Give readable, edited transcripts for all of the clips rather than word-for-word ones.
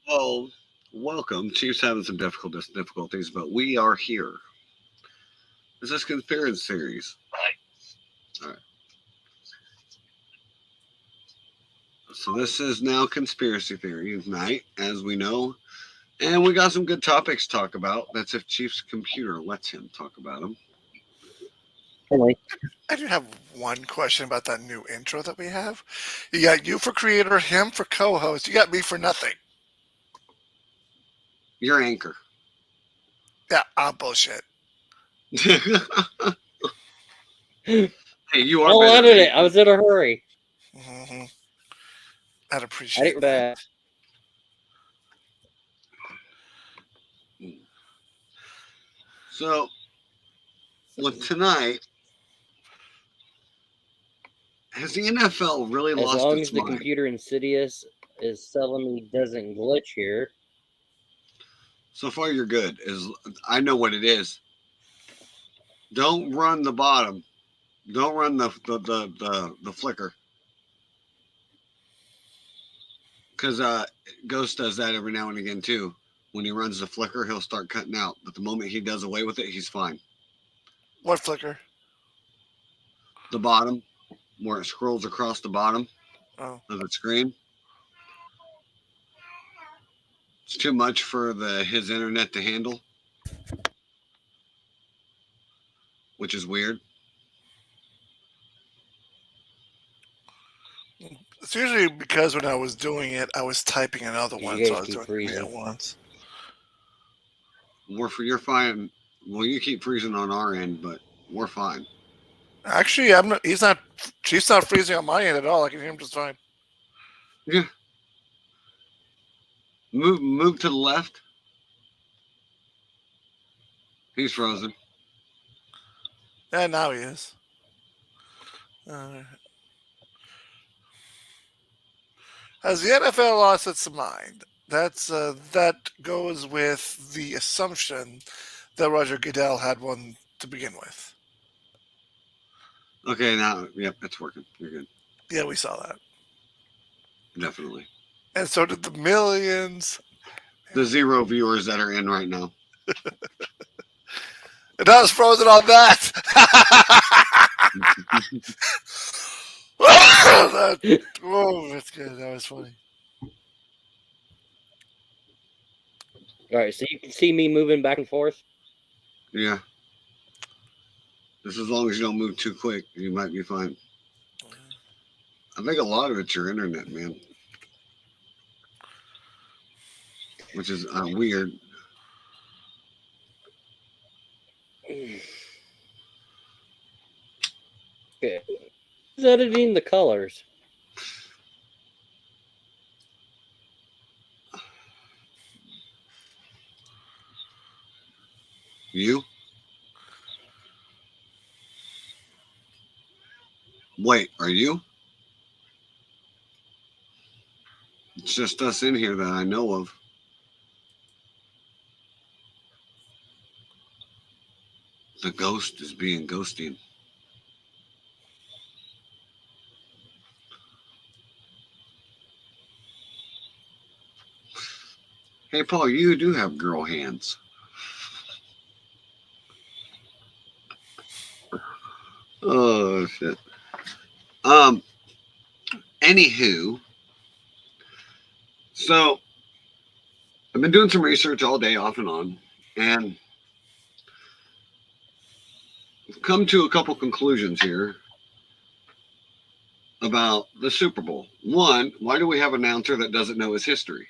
Well, welcome. Chiefs having some difficulties, but we are here. This is conspiracy series. All right. So this is now conspiracy theory night, as we know, and we got some good topics to talk about. That's if Chief's computer lets him talk about them. Anyway, I do have one question about that new intro that we have. You got you for creator, him for co-host. You got me for nothing. Your anchor. Yeah, bullshit. Hey, you are I'll better edit than it. I me. was in a hurry. hmm I'd I appreciate didn't that. So, with tonight, has the NFL really As lost long its as the mind? computer Insidious is telling me doesn't glitch here. So far, you're good. Is I know what it is. Don't run the bottom. Don't run the flicker because Ghost does that every now and again too. When he runs the flicker, he'll start cutting out. But the moment he does away with it, he's fine. What flicker? The bottom, where it scrolls across the bottom Oh, of the screen, it's too much for the his internet to handle, which is weird. it's usually because when I was doing it, I was typing another You one, so guys I was keep doing three freezing. at once. We're for you're fine. Well, you keep freezing on our end, but we're fine. Actually, I'm not. He's not. She's not freezing on my end at all. I can hear him just fine. Yeah, move to the left. He's frozen. Yeah, now he is. Uh, has the NFL lost its mind? That goes with the assumption that Roger Goodell had one to begin with. Okay, now yep, it's working. You're good. Yeah, we saw that, Definitely. and so did the millions. The zero viewers that are in right now. And I was frozen on that. that oh, that's good. That was funny. All right, so you can see me moving back and forth. Yeah, just as long as you don't move too quick, you might be fine. I think a lot of it's your internet, man, which is weird. Okay. Who's editing the colors? You? Wait, are you? It's just us in here that I know of. The ghost is being ghosting. Hey, Paul, you do have girl hands. Oh shit. Um. Anywho, so I've been doing some research all day, off and on, and come to a couple conclusions here about the Super Bowl. One, why do we have an announcer that doesn't know his history?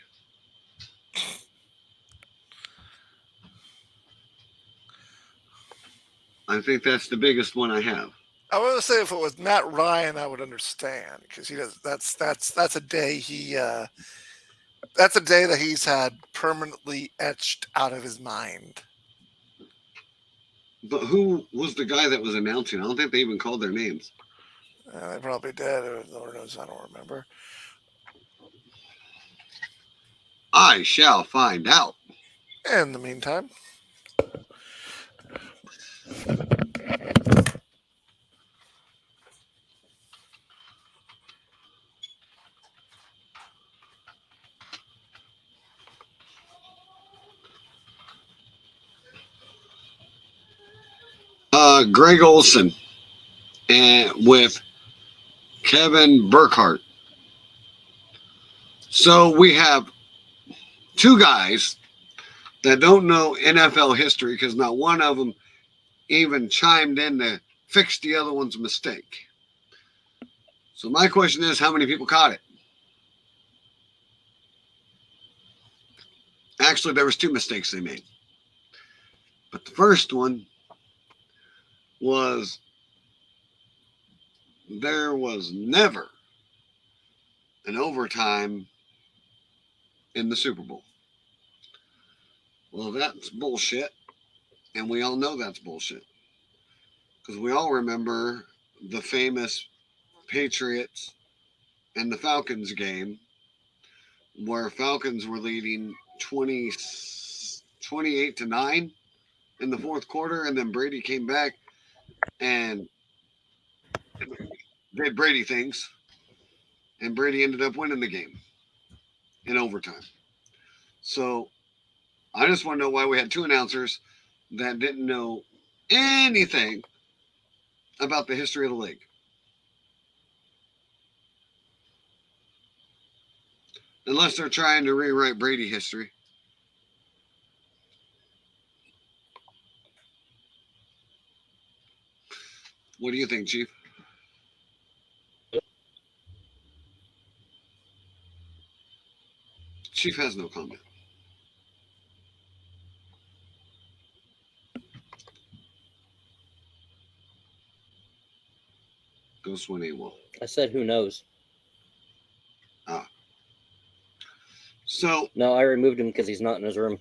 I think that's the biggest one I have. I would say if it was Matt Ryan, I would understand because he does. That's a day he. That's a day that he's had permanently etched out of his mind. But who was the guy that was announcing? I don't think they even called their names. They probably did, or Lord knows, I don't remember. I shall find out. In the meantime, Greg Olson and with Kevin Burkhardt. So we have two guys that don't know NFL history because not one of them even chimed in to fix the other one's mistake. So my question is, how many people caught it? Actually, there was two mistakes they made. But the first one was there was never an overtime in the Super Bowl. Well, that's bullshit. And we all know that's bullshit. Because we all remember the famous Patriots and the Falcons game where Falcons were leading 28-9 in the fourth quarter, and then Brady came back and did Brady things, and Brady ended up winning the game in overtime. So I just want to know why we had two announcers that didn't know anything about the history of the league. Unless they're trying to rewrite Brady history. What do you think, Chief? Chief has no comment. Ghost when he will. I said, who knows? So No, I removed him because he's not in his room.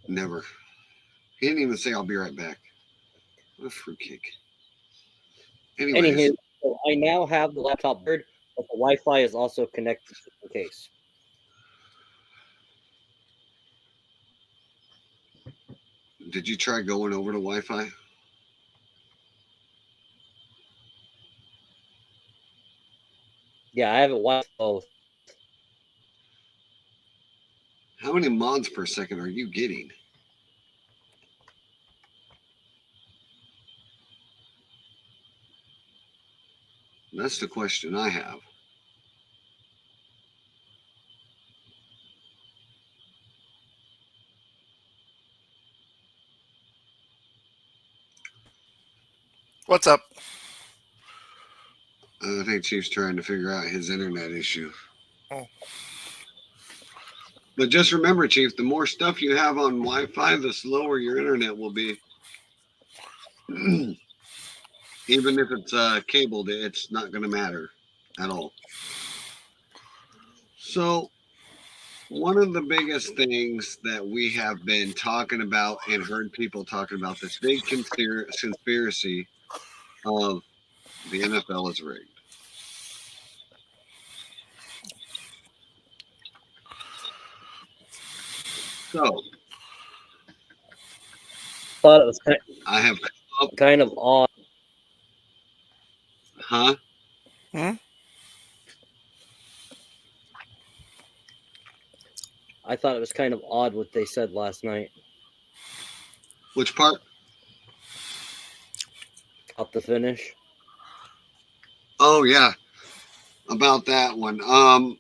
never. He didn't even say I'll be right back. What a fruitcake. Anyways, Anywho, so I now have the laptop bird, but the Wi-Fi is also connected in case. did you try going over to Wi-Fi? Yeah, I have it Wi-Fi both. How many mods per second are you getting? That's the question I have. What's up? I think Chief's trying to figure out his internet issue. Oh. But just remember, Chief, the more stuff you have on Wi-Fi, the slower your internet will be. Even if it's cabled, it's not going to matter at all. So, one of the biggest things that we have been talking about and heard people talking about this big conspiracy of the NFL is rigged. So, Thought it was I have kind of odd. Huh? I thought it was kind of odd what they said last night. Which part? About the finish. Oh yeah, about that one. I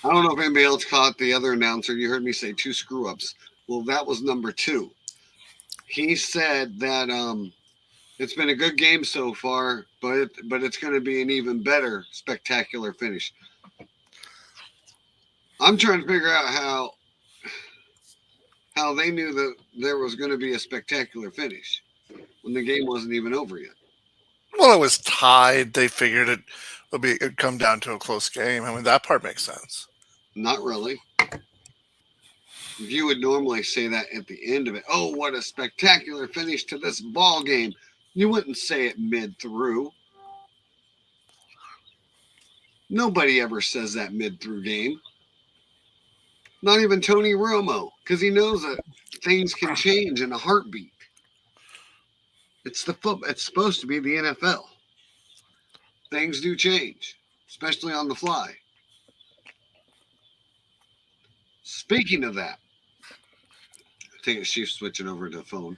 don't know if anybody else caught the other announcer. You heard me say two screw ups. Well, that was number two. He said that it's been a good game so far, but it's going to be an even better spectacular finish. I'm trying to figure out how they knew that there was going to be a spectacular finish when the game wasn't even over yet. Well, it was tied. They figured it'd come down to a close game. I mean, that part makes sense. Not really. You would normally say that at the end of it. Oh, what a spectacular finish to this ball game. You wouldn't say it mid through. Nobody ever says that mid through game. Not even Tony Romo, because he knows that things can change in a heartbeat. It's supposed to be the NFL. Things do change, especially on the fly. Speaking of that, I think it's Chief switching over to the phone.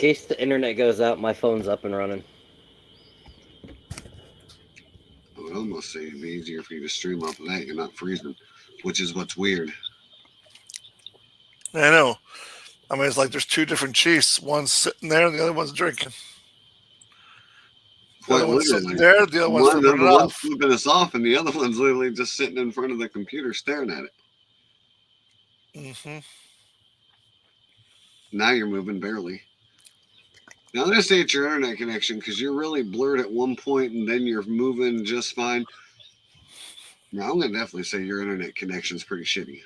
case the internet goes out, my phone's up and running. I would almost say it'd be easier for you to stream off of that. You're not freezing, which is what's weird. I know. I mean, it's like there's two different chiefs. One's sitting there, and the other one's drinking. The Quite other one's sitting literally. there, the other one's flipping it One's off. flipping us off, and the other one's literally just sitting in front of the computer staring at it. Mm-hmm. Now you're moving barely. Now this ain't your internet connection because you're really blurred at one point and then you're moving just fine. Now I'm gonna definitely say your internet connection's pretty shitty.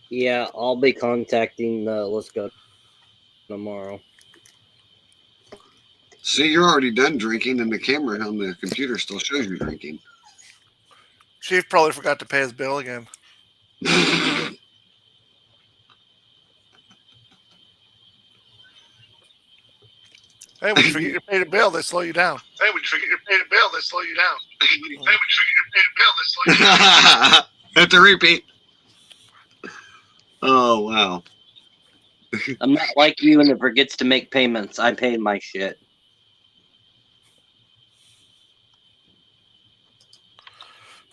Yeah, I'll be contacting Let's Go tomorrow. See, you're already done drinking, and the camera on the computer still shows you drinking. Chief probably forgot to pay his bill again. Hey, when you forget your paid bill, they slow you down. Hey, when you forget your paid bill, they slow you down. Hey, when you forget your paid bill, they slow you down. Have to repeat. Oh, wow. I'm not like you and it forgets to make payments. I paid my shit.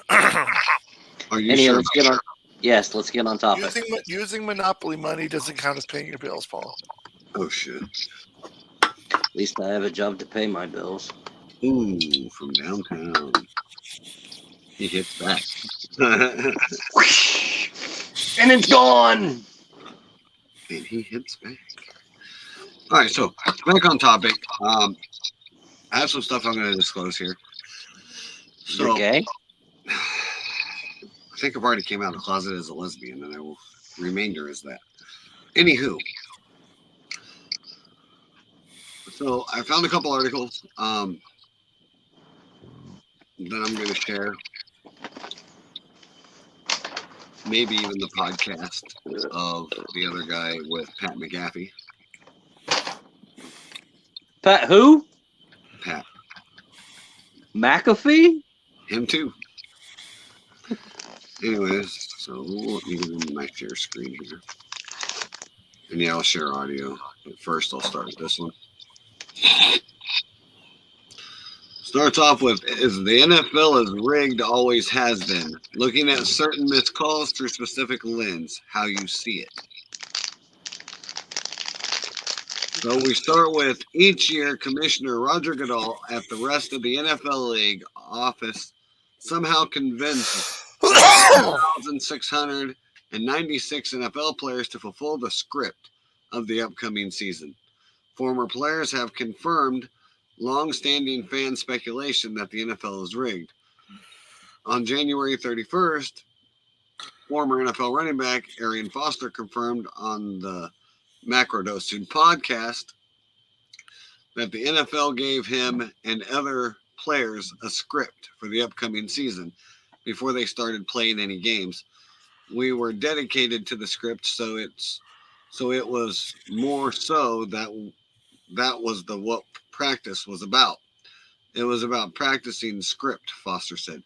Are you Anyway, sure? let's get on. Yes, let's get on topic. Using Monopoly money doesn't count as paying your bills, Paul. Oh, shit. At least I have a job to pay my bills. Ooh, from downtown. He hits back. And it's gone! And he hits back. All right, so back on topic. I have some stuff I'm going to disclose here. So, You're gay? I think I've already came out of the closet as a lesbian, and I will remainder is that. Anywho, so I found a couple articles that I'm going to share. Maybe even the podcast of the other guy with Pat McAfee. Pat who? Pat. McAfee? Him too. Anyways, so let me get into my share screen here. And yeah, I'll share audio. But first, I'll start with this one. Starts off with, is the NFL as rigged always has been? Looking at certain missed calls through specific lens, how you see it. So we start with each year, Commissioner Roger Goodell at the rest of the NFL league office somehow convinces 1,696 NFL players to fulfill the script of the upcoming season. Former players have confirmed long-standing fan speculation that the NFL is rigged. On January 31st, former NFL running back Arian Foster confirmed on the Macrodosing podcast that the NFL gave him and other players a script for the upcoming season before they started playing any games. We were dedicated to the script, so it was more so that was what practice was about. It was about practicing script, Foster said.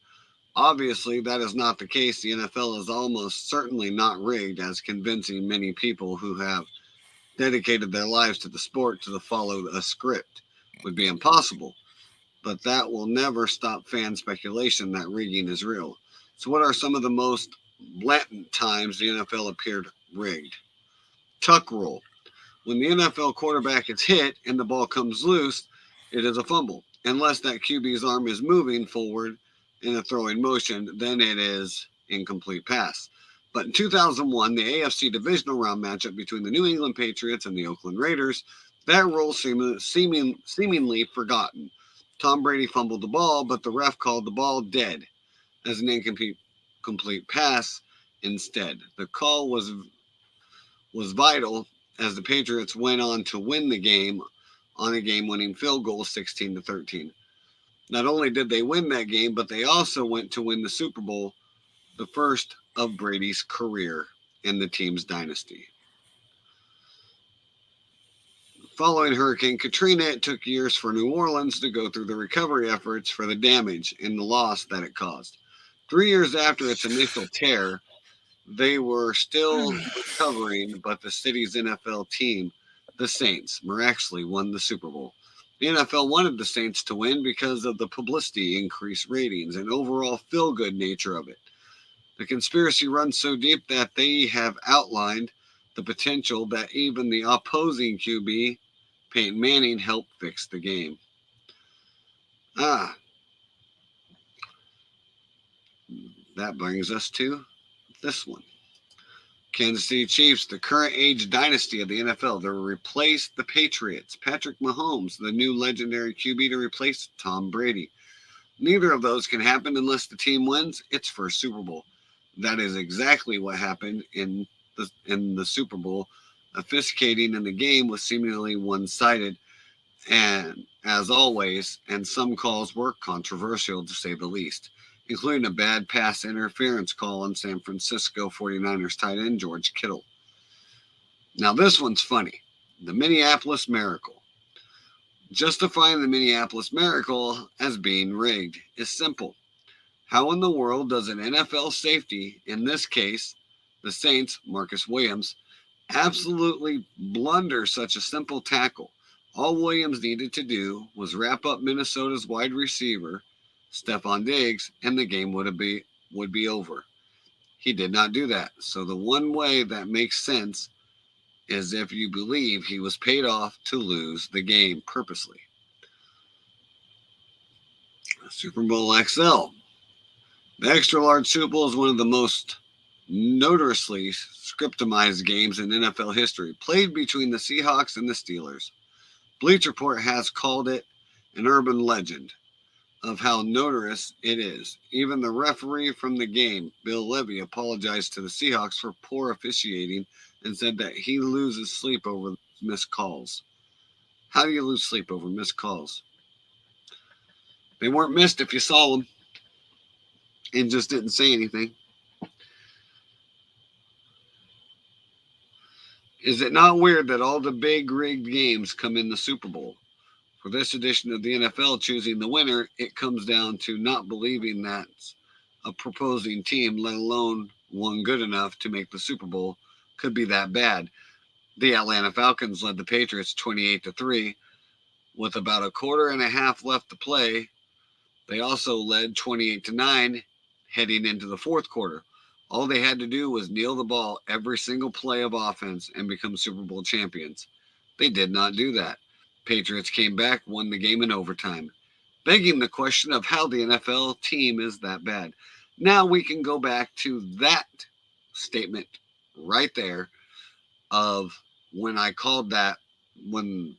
Obviously, that is not the case. The NFL is almost certainly not rigged, as convincing many people who have dedicated their lives to the sport to follow a script would be impossible. But that will never stop fan speculation that rigging is real. So what are some of the most blatant times the NFL appeared rigged? Tuck rule. When the NFL quarterback is hit and the ball comes loose, it is a fumble. Unless that QB's arm is moving forward in a throwing motion, then it is incomplete pass. But in 2001, the AFC divisional round matchup between the New England Patriots and the Oakland Raiders, that rule seemingly forgotten. Tom Brady fumbled the ball, but the ref called the ball dead as an incomplete pass instead. The call was vital as the Patriots went on to win the game on a game-winning field goal, 16-13. Not only did they win that game, but they also went to win the Super Bowl, the first of Brady's career in the team's dynasty. Following Hurricane Katrina, it took years for New Orleans to go through the recovery efforts for the damage and the loss that it caused. 3 years after its initial tear, they were still recovering, but the city's NFL team, the Saints, miraculously won the Super Bowl. The NFL wanted the Saints to win because of the publicity, increased ratings, and overall feel-good nature of it. The conspiracy runs so deep that they have outlined the potential that even the opposing QB, Peyton Manning, helped fix the game. That brings us to this one. Kansas City Chiefs, the current age dynasty of the NFL, they replaced the Patriots. Patrick Mahomes, the new legendary QB to replace Tom Brady. Neither of those can happen unless the team wins its first Super Bowl. That is exactly what happened in the Super Bowl. Officiating in the game was seemingly one-sided, and as always, and some calls were controversial to say the least, including a bad pass interference call on San Francisco 49ers tight end George Kittle. Now this one's funny. The Minneapolis Miracle. Justifying the Minneapolis Miracle as being rigged is simple. How in the world does an NFL safety, in this case, the Saints, Marcus Williams, absolutely blunder such a simple tackle? All Williams needed to do was wrap up Minnesota's wide receiver, Stephon Diggs, and the game would be over. He did not do that. So the one way that makes sense is if you believe he was paid off to lose the game purposely. Super Bowl XL. The extra large Super Bowl is one of the most notoriously scriptumized games in NFL history, played between the Seahawks and the Steelers. Bleacher Report has called it an urban legend of how notorious it is. Even the referee from the game, Bill Levy, apologized to the Seahawks for poor officiating and said that he loses sleep over missed calls. How do you lose sleep over missed calls? They weren't missed if you saw them and just didn't say anything. Is it not weird that all the big rigged games come in the Super Bowl? For this edition of the NFL choosing the winner, it comes down to not believing that a proposing team, let alone one good enough to make the Super Bowl, could be that bad. The Atlanta Falcons led the Patriots 28-3 with about a quarter and a half left to play. They also led 28-9 heading into the fourth quarter. All they had to do was kneel the ball every single play of offense and become Super Bowl champions. They did not do that. Patriots came back, won the game in overtime, begging the question of how the NFL team is that bad. Now we can go back to that statement right there of when I called that, when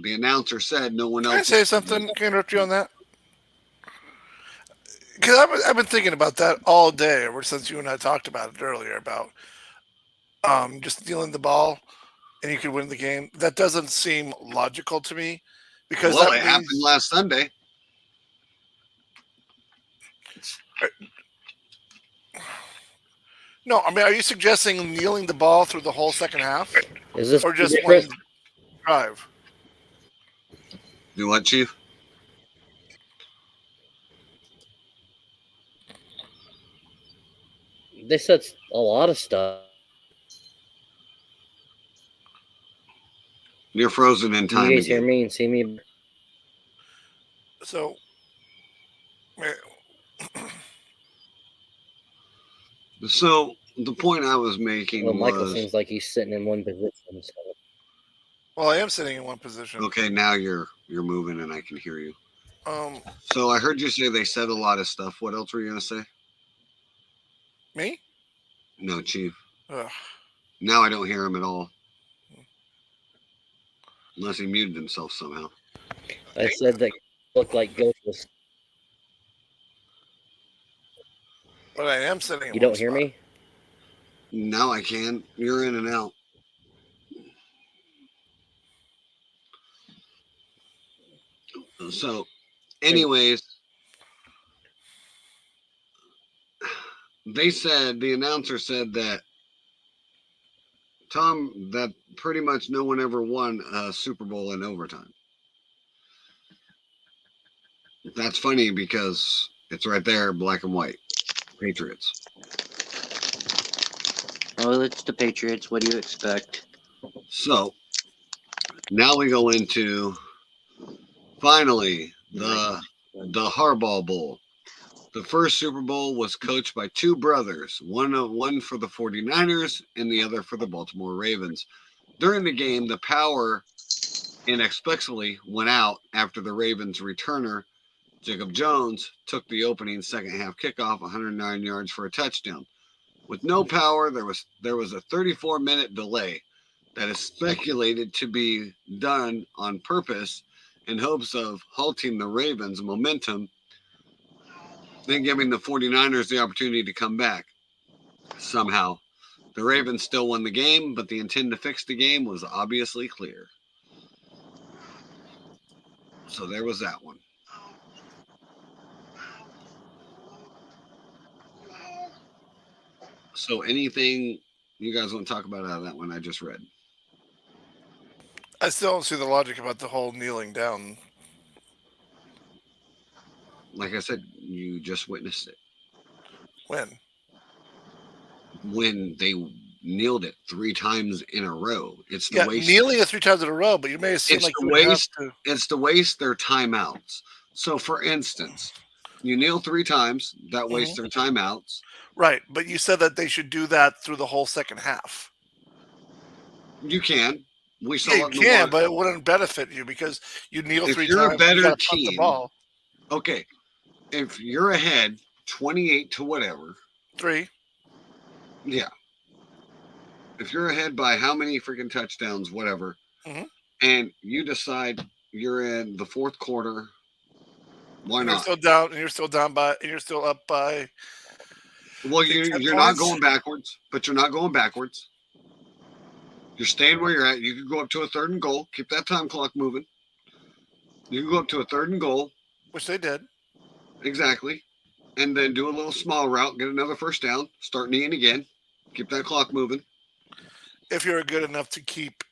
the announcer said no one else. Can I say something? Can I interrupt you on that? Because I've been thinking about that all day ever since you and I talked about it earlier about just stealing the ball and you could win the game. That doesn't seem logical to me because Well, that it happened last Sunday. No, I mean, are you suggesting kneeling the ball through the whole second half, Is this or just Chris? one drive? Do what, Chief? They said a lot of stuff. You're frozen in Can time you guys hear again. me and see me? So, So the point I was making Well, Michael was, seems like he's sitting in one position. So. well, I am sitting in one position. okay, now you're moving and I can hear you. Um, So I heard you say they said a lot of stuff. What else were you gonna say? me? No, Chief. Ugh. Now I don't hear him at all. Unless he muted himself somehow. I said that looked like ghosts. But I am sitting in You one don't hear spot. me? Now I can. You're in and out. So, anyways, the announcer said that that pretty much no one ever won a Super Bowl in overtime. That's funny because it's right there, black and white. Patriots. Oh, it's the Patriots. What do you expect? So now we go into finally the Harbaugh Bowl. The first Super Bowl was coached by two brothers, one for the 49ers and the other for the Baltimore Ravens. During the game, the power inexplicably went out after the Ravens returner, Jacob Jones, took the opening second half kickoff 109 yards for a touchdown. With no power, there was a 34-minute delay that is speculated to be done on purpose in hopes of halting the Ravens' momentum, then giving the 49ers the opportunity to come back. Somehow, the Ravens still won the game, but the intent to fix the game was obviously clear. So there was that one. So anything you guys want to talk about out of that one I just read? I still don't see the logic about the whole kneeling down. Like I said, you just witnessed it. When they kneeled it 3 times in a row. It's the waste. Kneeling it 3 times in a row, but you may seem like you would have to. It's to waste their timeouts. So, for instance, you kneel 3 times, that wastes their timeouts. Right, but you said that they should do that through the whole second half. You can. We saw you can, but it wouldn't benefit you because you kneel 3 times. If you're a better team, the ball. Okay, if you're ahead 28 to whatever. 3. Yeah. If you're ahead by how many freaking touchdowns, whatever, and you decide you're in the fourth quarter, why not? You're still down by, and you're still up by. Well, you're not going backwards, but you're not going backwards. You're staying where you're at. You can go up to a 3rd and goal. Keep that time clock moving. You can go up to a 3rd and goal. Which they did. Exactly. And then do a little small route, get another first down, start kneeing again. Keep that clock moving. If you're good enough to keep,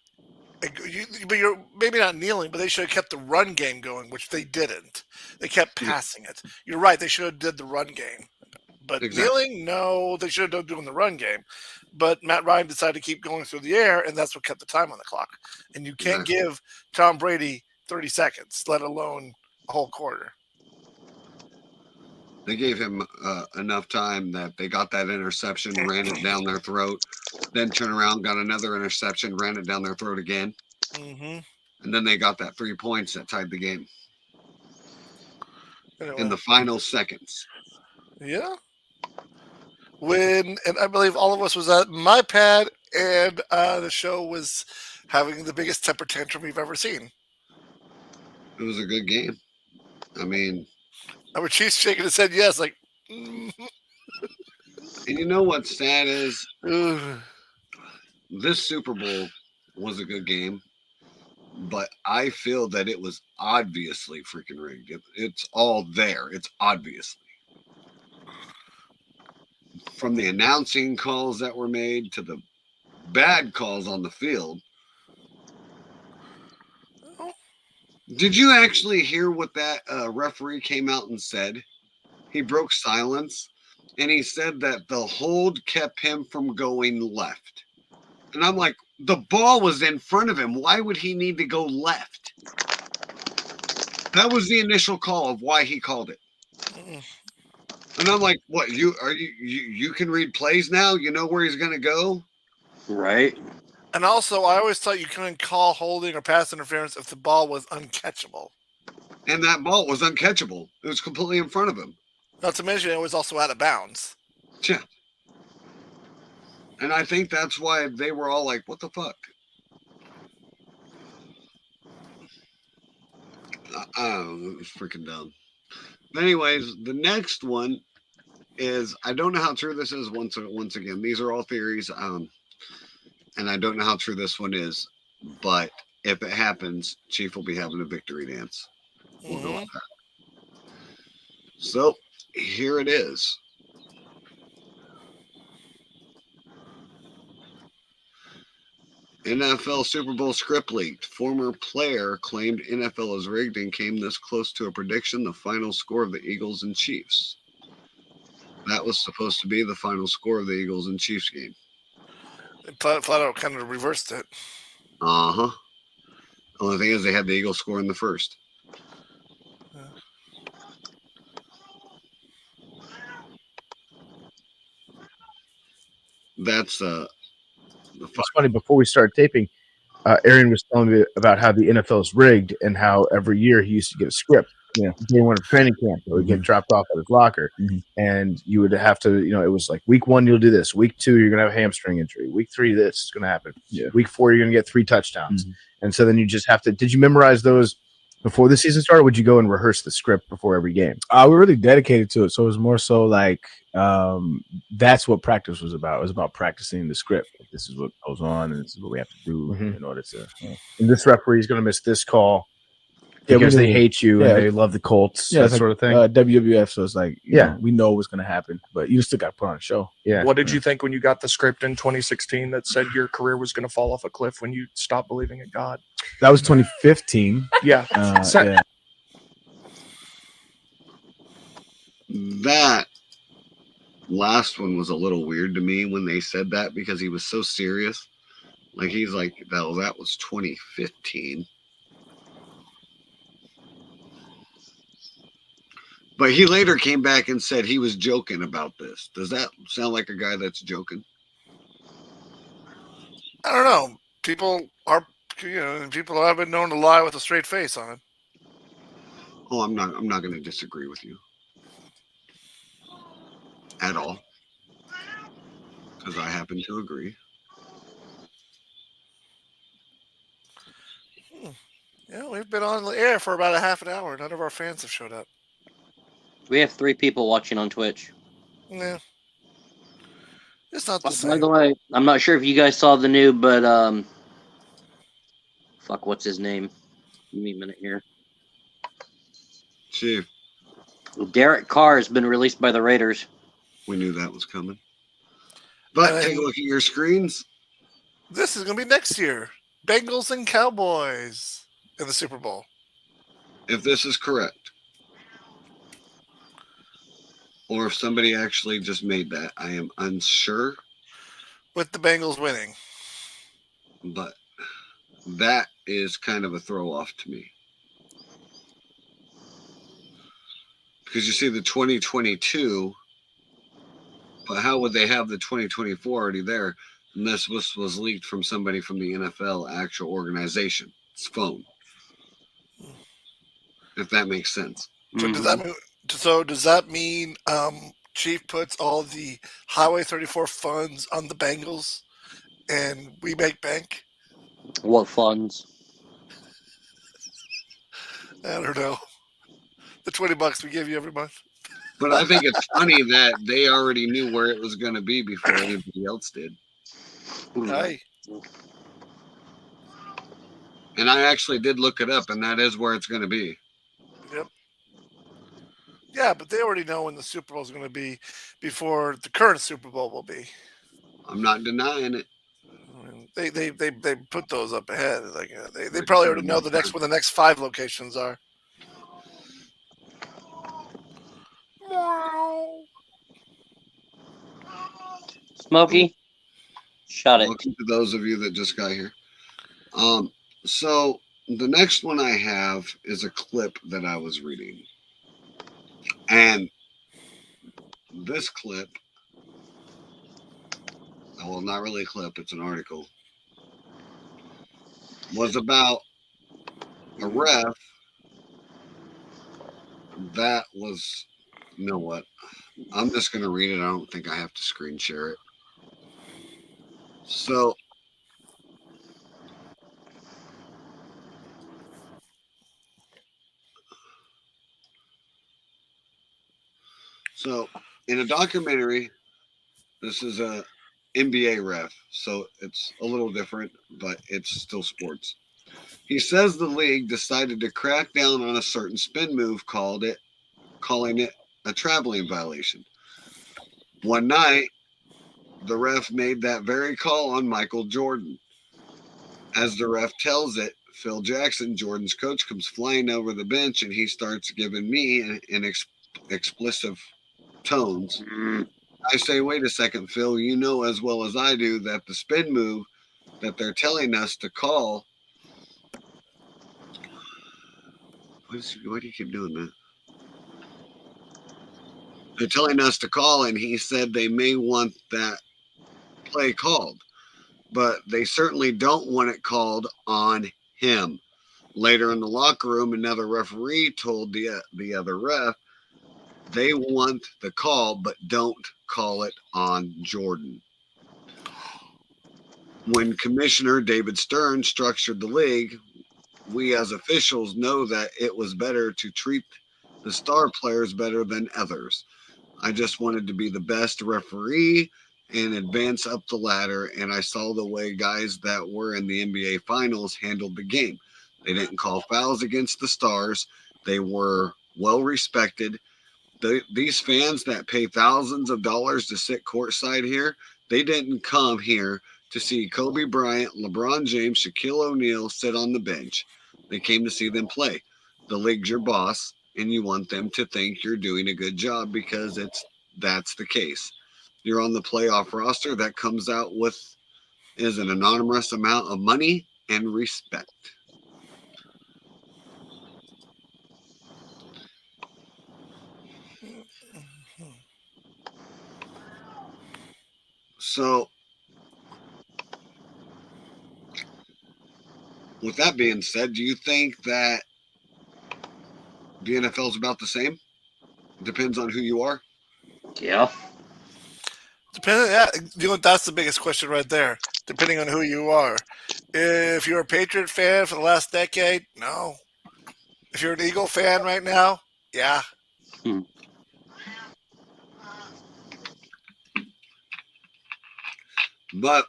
but you're maybe not kneeling, but they should have kept the run game going, which they didn't. They kept passing it. You're right. They should have did the run game, but kneeling, no, they should have done doing the run game. But Matt Ryan decided to keep going through the air, and that's what kept the time on the clock. And you can't give Tom Brady 30 seconds, let alone a whole quarter. They gave him enough time that they got that interception, ran it down their throat, then turned around, got another interception, ran it down their throat again. And then they got that 3 points that tied the game in the final seconds. Yeah. And I believe all of us was at my pad, and the show was having the biggest temper tantrum we've ever seen. It was a good game. I mean, our Chiefs shaking his head yes, like. And you know what's sad is this Super Bowl was a good game, but I feel that it was obviously freaking rigged. It's all there. It's obviously. From the announcing calls that were made to the bad calls on the field. Did you actually hear what that referee came out and said? He broke silence, and he said that the hold kept him from going left. And I'm like, the ball was in front of him. Why would he need to go left? That was the initial call of why he called it. And I'm like, what? You can read plays now? You know where he's going to go? Right. And also, I always thought you couldn't call holding or pass interference if the ball was uncatchable. And that ball was uncatchable. It was completely in front of him. Not to mention, it was also out of bounds. Yeah. And I think that's why they were all like, what the fuck? It was freaking dumb. But anyways, the next one is, I don't know how true this is once again. These are all theories. And I don't know how true this one is. But if it happens, Chief will be having a victory dance. We'll go with that. So, here it is. NFL Super Bowl script leaked. Former player claimed NFL is rigged and came this close to a prediction, the final score of the Eagles and Chiefs. That was supposed to be the final score of the Eagles and Chiefs game. They flat out kind of reversed it. Uh-huh. Only thing is they had the Eagles score in the first. That's the It's funny. Before we started taping, Aaron was telling me about how the NFL is rigged and how every year he used to get a script. Yeah. Day one of training camp, or he'd get dropped off at his locker, and you would have to, it was like week 1 you'll do this, week 2 you're gonna have a hamstring injury, week 3 this is gonna happen, week 4 you're gonna get 3 touchdowns, and so then you just have to. Did you memorize those before the season started? Or would you go and rehearse the script before every game? We were really dedicated to it, so it was more so like that's what practice was about. It was about practicing the script. Like, this is what goes on, and this is what we have to do in order to. And this referee is going to miss this call because they hate you and they love the Colts, that sort of thing. WWF, so it's like, you know, we know what's going to happen, but you still got to put on a show. Yeah. What did you think when you got the script in 2016 that said your career was going to fall off a cliff when you stopped believing in God? That was 2015. Yeah. That last one was a little weird to me when they said that, because he was so serious. Like, he's like, that was 2015. But he later came back and said he was joking about this. Does that sound like a guy that's joking? I don't know. People have been known to lie with a straight face on it. Oh, I'm not going to disagree with you at all, because I happen to agree. Yeah, we've been on the air for about a half an hour. None of our fans have showed up. We have 3 people watching on Twitch. Yeah. It's not the By same. the way, I'm not sure if you guys saw the new, but what's his name? Give me a minute here. Chief, Derek Carr has been released by the Raiders. we knew that was coming. But take a look at your screens. This is going to be next year. Bengals and Cowboys in the Super Bowl. If this is correct, or if somebody actually just made that, I am unsure. With the Bengals winning. But that is kind of a throw off to me. Because you see the 2022, but how would they have the 2024 already there unless this was leaked from somebody from the NFL actual organization? It's phone. If that makes sense. So does that mean Chief puts all the Highway 34 funds on the Bengals and we make bank? What funds? I don't know. The $20 we give you every month. But I think it's funny that they already knew where it was going to be before anybody else did. Hey. And I actually did look it up, and that is where it's going to be. Yep. Yeah, but they already know when the Super Bowl is going to be before the current Super Bowl will be. I'm not denying it. I mean, they put those up ahead. Like they probably already know where the next 5 locations are. Smokey, shut it. Welcome to those of you that just got here. So the next one I have is a clip that I was reading. And this clip, well, not really a clip, it's an article, was about a ref that was, you know what? I'm just going to read it. I don't think I have to screen share it. So in a documentary, this is a NBA ref, so it's a little different, but it's still sports. He says the league decided to crack down on a certain spin move, calling it a traveling violation. One night, the ref made that very call on Michael Jordan. As the ref tells it, Phil Jackson, Jordan's coach, comes flying over the bench, and he starts giving me in explicit tones I say, wait a second, Phil, you know as well as I do that the spin move that they're telling us to call. Why do you keep doing that? They're telling us to call, and he said they may want that play called, but they certainly don't want it called on him. Later in the locker room, another referee told the other ref they want the call, but don't call it on Jordan. When Commissioner David Stern structured the league, we as officials know that it was better to treat the star players better than others. I just wanted to be the best referee and advance up the ladder, and I saw the way guys that were in the NBA Finals handled the game. They didn't call fouls against the stars. They were well respected. These fans that pay thousands of dollars to sit courtside here, they didn't come here to see Kobe Bryant, LeBron James, Shaquille O'Neal sit on the bench. They came to see them play. The league's your boss, and you want them to think you're doing a good job because that's the case. You're on the playoff roster. That comes out with is an anonymous amount of money and respect. So, with that being said, do you think that the NFL is about the same? Depends on who you are. Yeah. Depending, yeah, you know, that's the biggest question right there. Depending on who you are. If you're a Patriot fan for the last decade, no. If you're an Eagle fan right now, yeah. But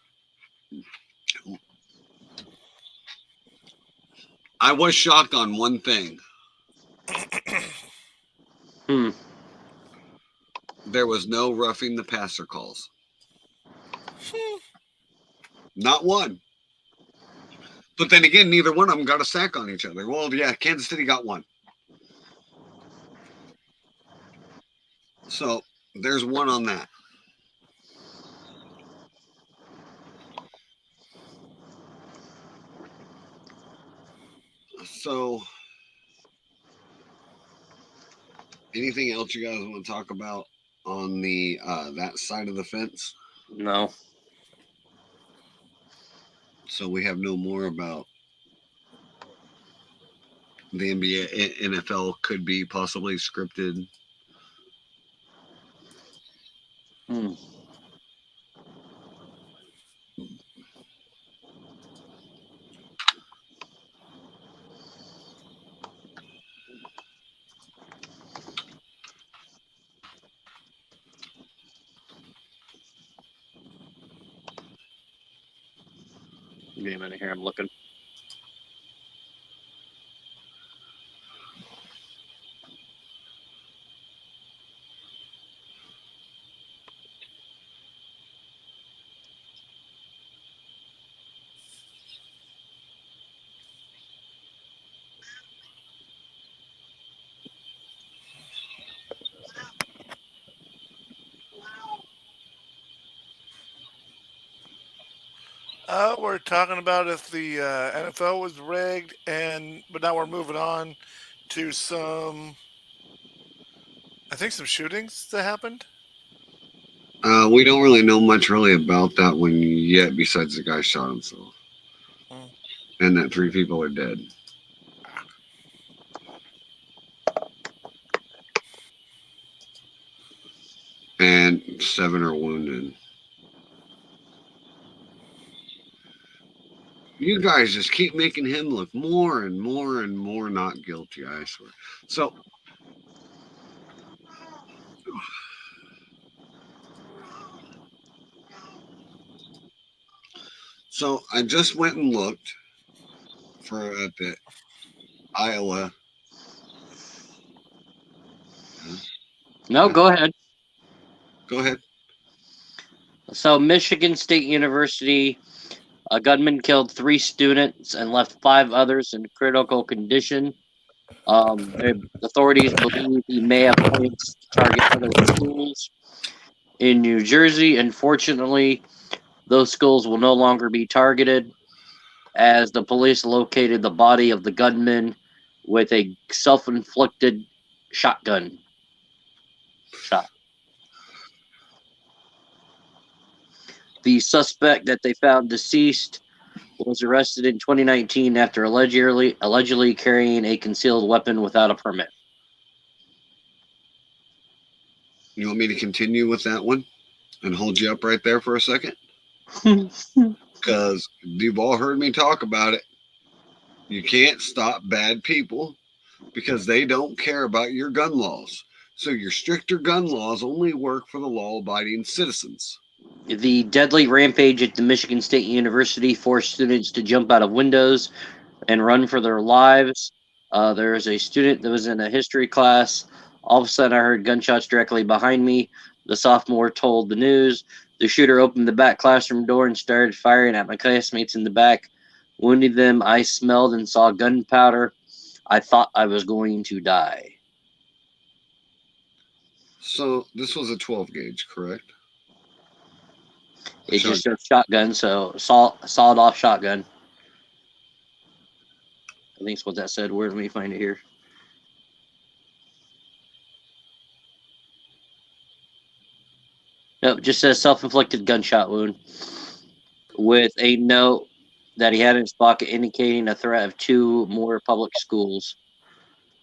I was shocked on one thing. There was no roughing the passer calls. Not one. But then again, neither one of them got a sack on each other. Well, yeah, Kansas City got one. So there's one on that. So anything else you guys want to talk about on the that side of the fence? No. So we have no more about the NBA, NFL could be possibly scripted. Give me a minute here. I'm looking. We're talking about if the NFL was rigged, but now we're moving on to some shootings that happened. We don't really know much really about that one yet, besides the guy shot himself, and that 3 people are dead, and 7 are wounded. You guys just keep making him look more and more and more not guilty, I swear. So I just went and looked at the Iowa. No, go ahead. Go ahead. So, Michigan State University, a gunman killed 3 students and left 5 others in critical condition. Authorities believe he may have plans to target other schools in New Jersey. Unfortunately, those schools will no longer be targeted, as the police located the body of the gunman with a self-inflicted shotgun shot. The suspect that they found deceased was arrested in 2019 after allegedly carrying a concealed weapon without a permit. You want me to continue with that one and hold you up right there for a second? Because you've all heard me talk about it. You can't stop bad people because they don't care about your gun laws. So your stricter gun laws only work for the law-abiding citizens. The deadly rampage at the Michigan State University forced students to jump out of windows and run for their lives. There was a student that was in a history class. All of a sudden, I heard gunshots directly behind me. The sophomore told the news. The shooter opened the back classroom door and started firing at my classmates in the back, wounding them. I smelled and saw gunpowder. I thought I was going to die. So this was a 12 gauge, correct? It just said shotgun, so sawed off shotgun. I think that's what that said. Where let me find it here. Nope, just says self-inflicted gunshot wound with a note that he had in his pocket indicating a threat of 2 more public schools.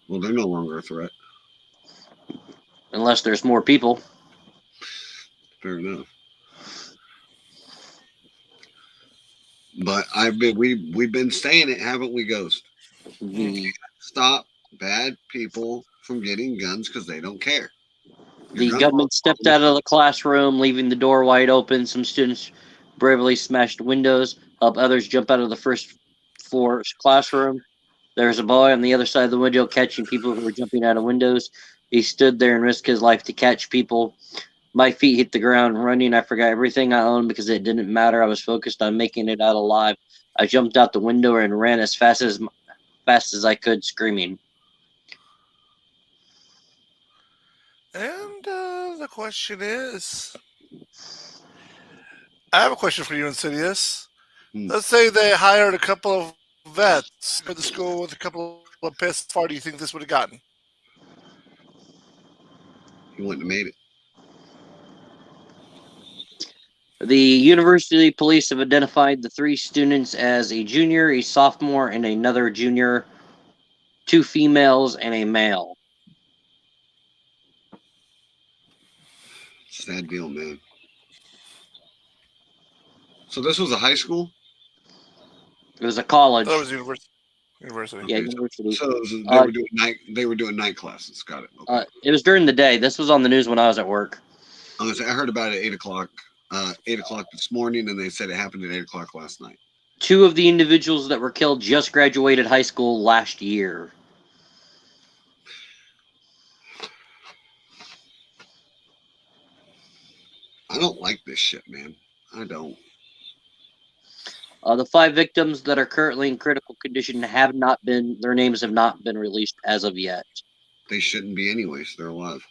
Well, they're no longer a threat. Unless there's more people. Fair enough. But we've been saying it, haven't we, Ghost? The Stop bad people from getting guns because they don't care. The gunman stepped out of the classroom, leaving the door wide open. Some students bravely smashed windows, helped others jump out of the first floor classroom. There's a boy on the other side of the window catching people who were jumping out of windows. He stood there and risked his life to catch people. My feet hit the ground running. I forgot everything I owned because it didn't matter. I was focused on making it out alive. I jumped out the window and ran as fast as I could, screaming. And the question is, I have a question for you, Insidious. Let's say they hired a couple of vets for the school with a couple of piss. How far do you think this would have gotten? He wouldn't have made it. The university police have identified the 3 students as a junior, a sophomore, and another junior, 2 females, and a male. Sad deal, man. So this was a high school? It was a college. That was university. University. Yeah, Okay, university. So they were doing night classes. Got it. Okay. It was during the day. This was on the news when I was at work. I heard about it at 8 o'clock. 8 o'clock this morning, and they said it happened at 8 o'clock last night. 2 of the individuals that were killed just graduated high school last year. I don't like this shit, man. I don't. The 5 victims that are currently in critical condition their names have not been released as of yet. They shouldn't be anyways. They're alive.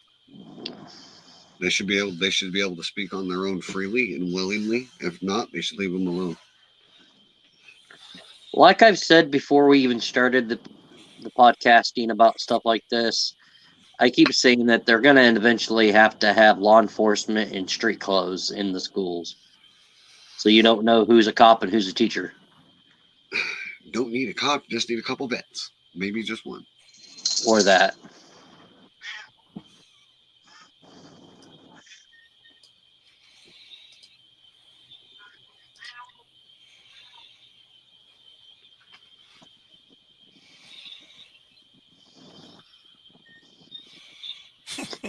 They should be able to speak on their own freely and willingly. If not, they should leave them alone. Like I've said before we even started the podcasting about stuff like this, I keep saying that they're going to eventually have to have law enforcement in street clothes in the schools. So you don't know who's a cop and who's a teacher. You don't need a cop, you just need a couple vets. Maybe just one. Or that.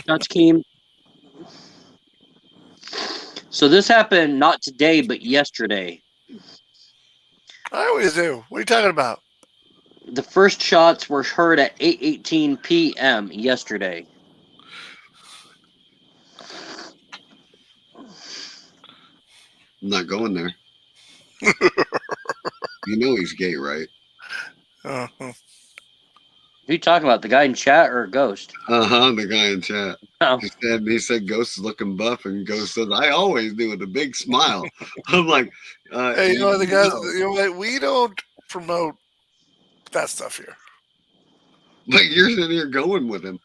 Shots came. So this happened not today, but yesterday. I always do. What are you talking about? The first shots were heard at 8:18 p.m. yesterday. I'm not going there. You know he's gay, right? Uh-huh. Who you talking about? The guy in chat or a ghost? The guy in chat. Oh. He said Ghost is looking buff, and Ghost says, I always do, with a big smile. I'm like, Hey, you know the guys. You know what? We don't promote that stuff here. But you're sitting here going with him.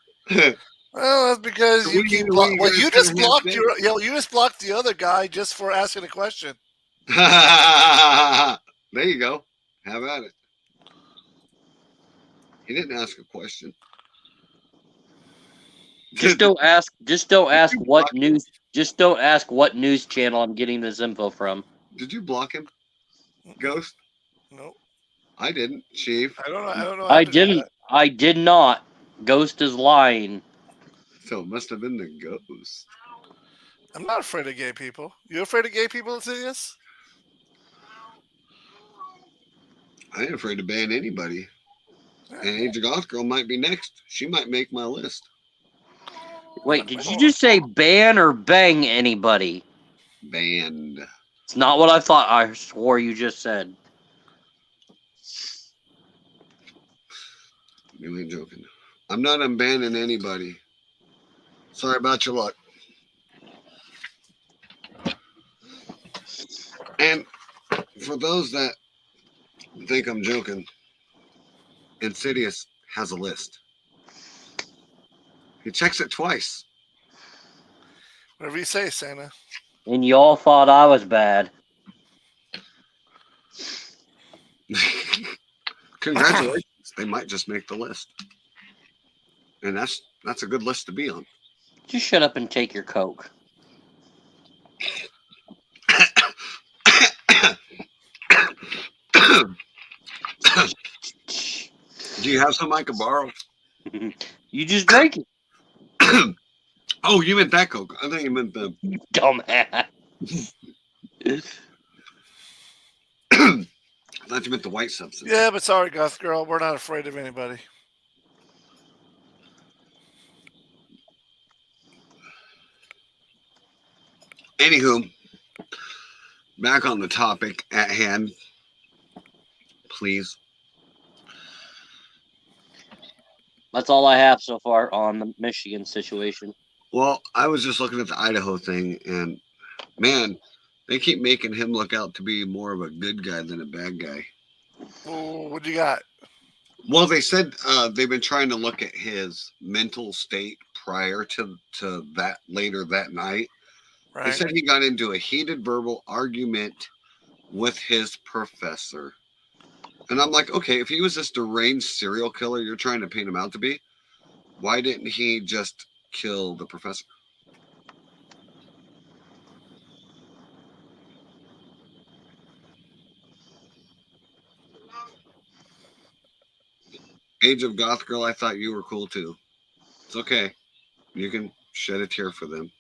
Well, that's because you keep. Well, you just blocked you just blocked the other guy just for asking a question. There you go. Have at it. He didn't ask a question. Just don't ask. Just don't ask what news. Just don't ask what news channel I'm getting this info from. Did you block him, Ghost? No, I didn't, Chief. I don't know. I didn't. I did not. Ghost is lying. So it must have been the Ghost. I'm not afraid of gay people. You afraid of gay people, Insidious? I ain't afraid to ban anybody. And Age of Goth Girl might be next. She might make my list. Wait, did you just say ban or bang anybody? Banned. It's not what I thought. I swore you just said. You ain't joking. I'm not unbanning anybody. Sorry about your luck. And for those that think I'm joking, Insidious has a list. He checks it twice. Whatever you say, Santa. And y'all thought I was bad. Congratulations. They might just make the list. And that's a good list to be on. Just shut up and take your Coke. Do you have some I could borrow? You just drank it. Oh, you meant that Coke. I thought you meant the Dumbass. I thought you meant the white substance. Yeah, but sorry, Goth Girl. We're not afraid of anybody. Anywho, back on the topic at hand, please. That's all I have so far on the Michigan situation. Well, I was just looking at the Idaho thing, and man, they keep making him look out to be more of a good guy than a bad guy. Ooh, what do you got? Well, they said they've been trying to look at his mental state prior to that later that night. Right. They said he got into a heated verbal argument with his professor. And I'm like, okay, if he was this deranged serial killer you're trying to paint him out to be, why didn't he just kill the professor? Age of Goth Girl, I thought you were cool too. It's okay. You can shed a tear for them.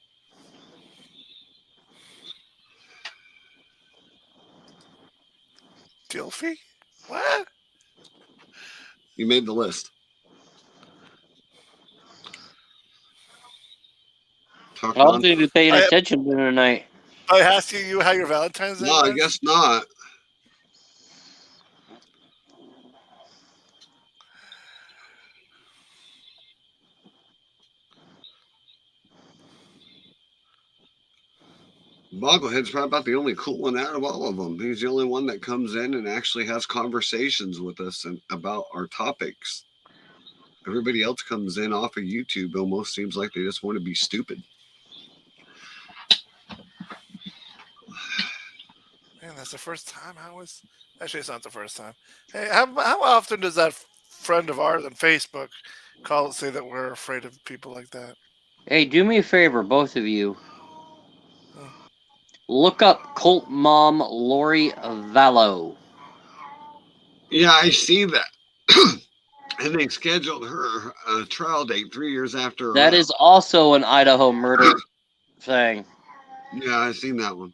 Dilfy? What? You made the list. I don't think you're paying attention to tonight. I asked you how your Valentine's Day No, was? I guess not. Bogglehead's probably about the only cool one out of all of them. He's the only one that comes in and actually has conversations with us and about our topics. Everybody else comes in off of YouTube. Almost seems like they just want to be stupid. Man, that's the first time I was. Actually, it's not the first time. Hey, how often does that friend of ours on Facebook call and say that we're afraid of people like that? Hey, do me a favor, both of you. Look up cult mom Lori Vallow. Yeah, I see that. And they scheduled her trial date 3 years after. That is also an Idaho murder thing. Yeah, I seen that one.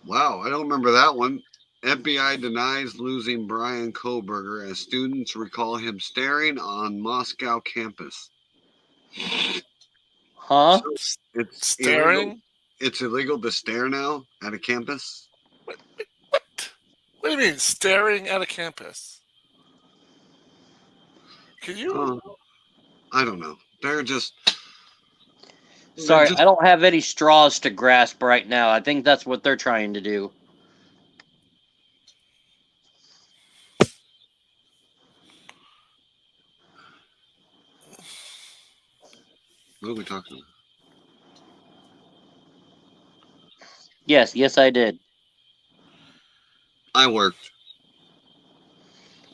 Wow, I don't remember that one. FBI denies losing Brian Koberger as students recall him staring on Moscow campus. Huh? So it's illegal. Staring? It's illegal to stare now at a campus. What? What do you mean, staring at a campus? Can you? I don't know. They're just. Sorry, just I don't have any straws to grasp right now. I think that's what they're trying to do. What are we talking about? Yes, I did. I worked.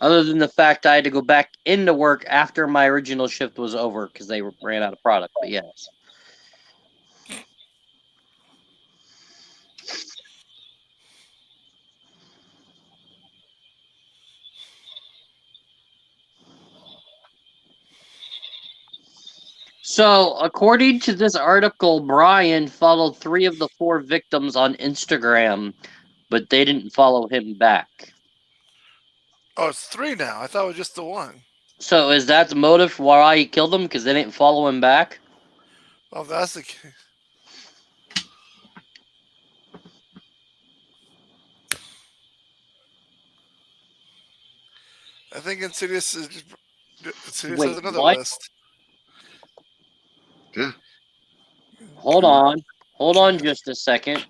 Other than the fact I had to go back into work after my original shift was over because they ran out of product. But yes. So, according to this article, Brian followed 3 of the 4 victims on Instagram, but they didn't follow him back. Oh, it's 3 now. I thought it was just the 1. So, is that the motive for why he killed them? Because they didn't follow him back? Well, if that's the case. I think Insidious Wait, has another what? list. Yeah. Hold on just a second.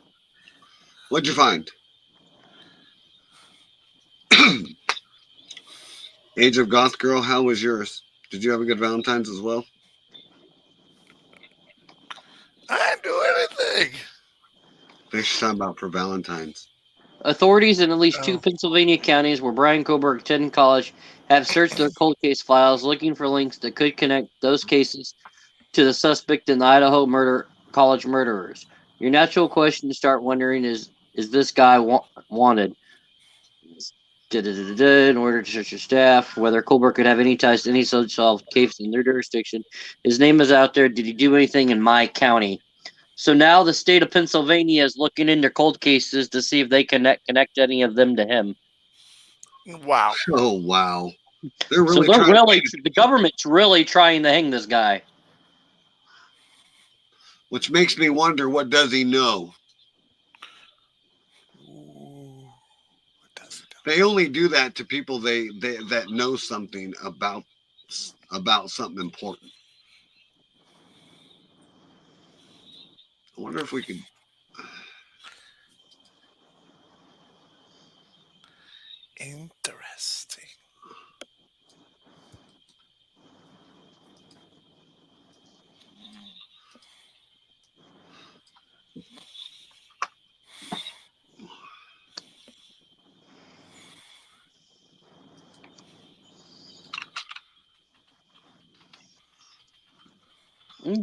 What'd you find? Age of Goth Girl, how was yours? Did you have a good Valentine's as well? I didn't do anything. They should talk about for Valentine's. Authorities in at least 2 Oh. Pennsylvania counties where Brian Koberg attended college have searched their cold case files looking for links that could connect those cases to the suspect in the Idaho college murderers. Your natural question to start wondering is this guy wanted? In order to search your staff, whether Colbert could have any ties to any such solved case in their jurisdiction. His name is out there. Did he do anything in my county? So now the state of Pennsylvania is looking into cold cases to see if they connect any of them to him. Wow. Oh, wow. They're So really they're trying really, the government's really trying to hang this guy. which makes me wonder, what does he know? Ooh. What does it do? They only do that to people they that know something about something important. I wonder if we could. Interesting.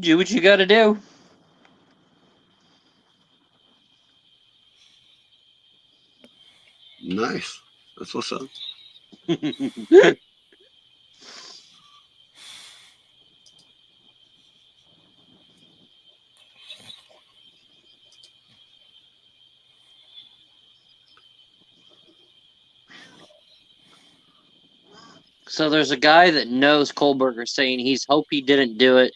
Do what you got to do. Nice. That's what's up. So there's a guy that knows Kohlberger saying he's hope he didn't do it,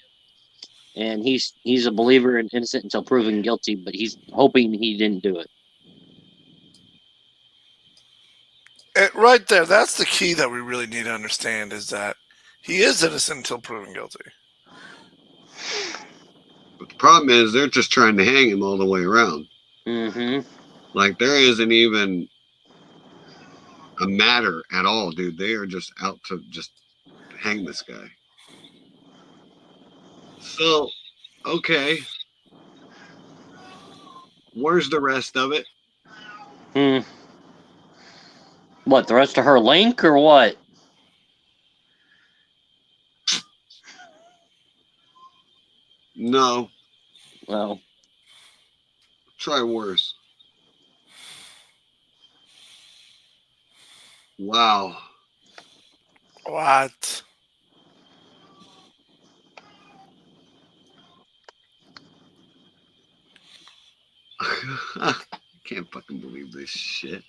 and he's a believer in innocent until proven guilty, but he's hoping he didn't do it. Right there, that's the key that we really need to understand, is that he is innocent until proven guilty. But the problem is they're just trying to hang him all the way around. Mm-hmm. Like, there isn't even a matter at all, dude. They are just out to just hang this guy. So, okay. Where's the rest of it? What, the rest of her link or what? No. Well, Try worse. Wow. What? I can't fucking believe this shit.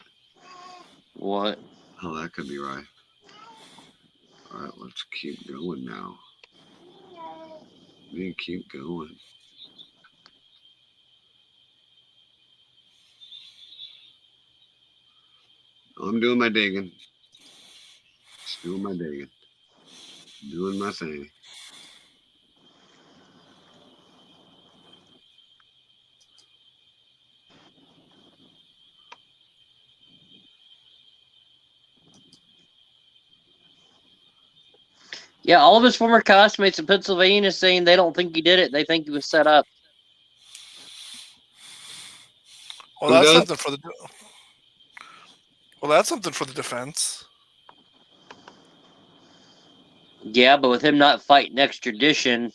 What? Oh, that could be right. All right, let's keep going now. We keep going. I'm doing my digging. Just doing my digging. Doing my thing. Yeah, all of his former classmates in Pennsylvania saying they don't think he did it. They think he was set up. Well, Who that's does? something for the. Well, that's something for the defense. Yeah, but with him not fighting extradition,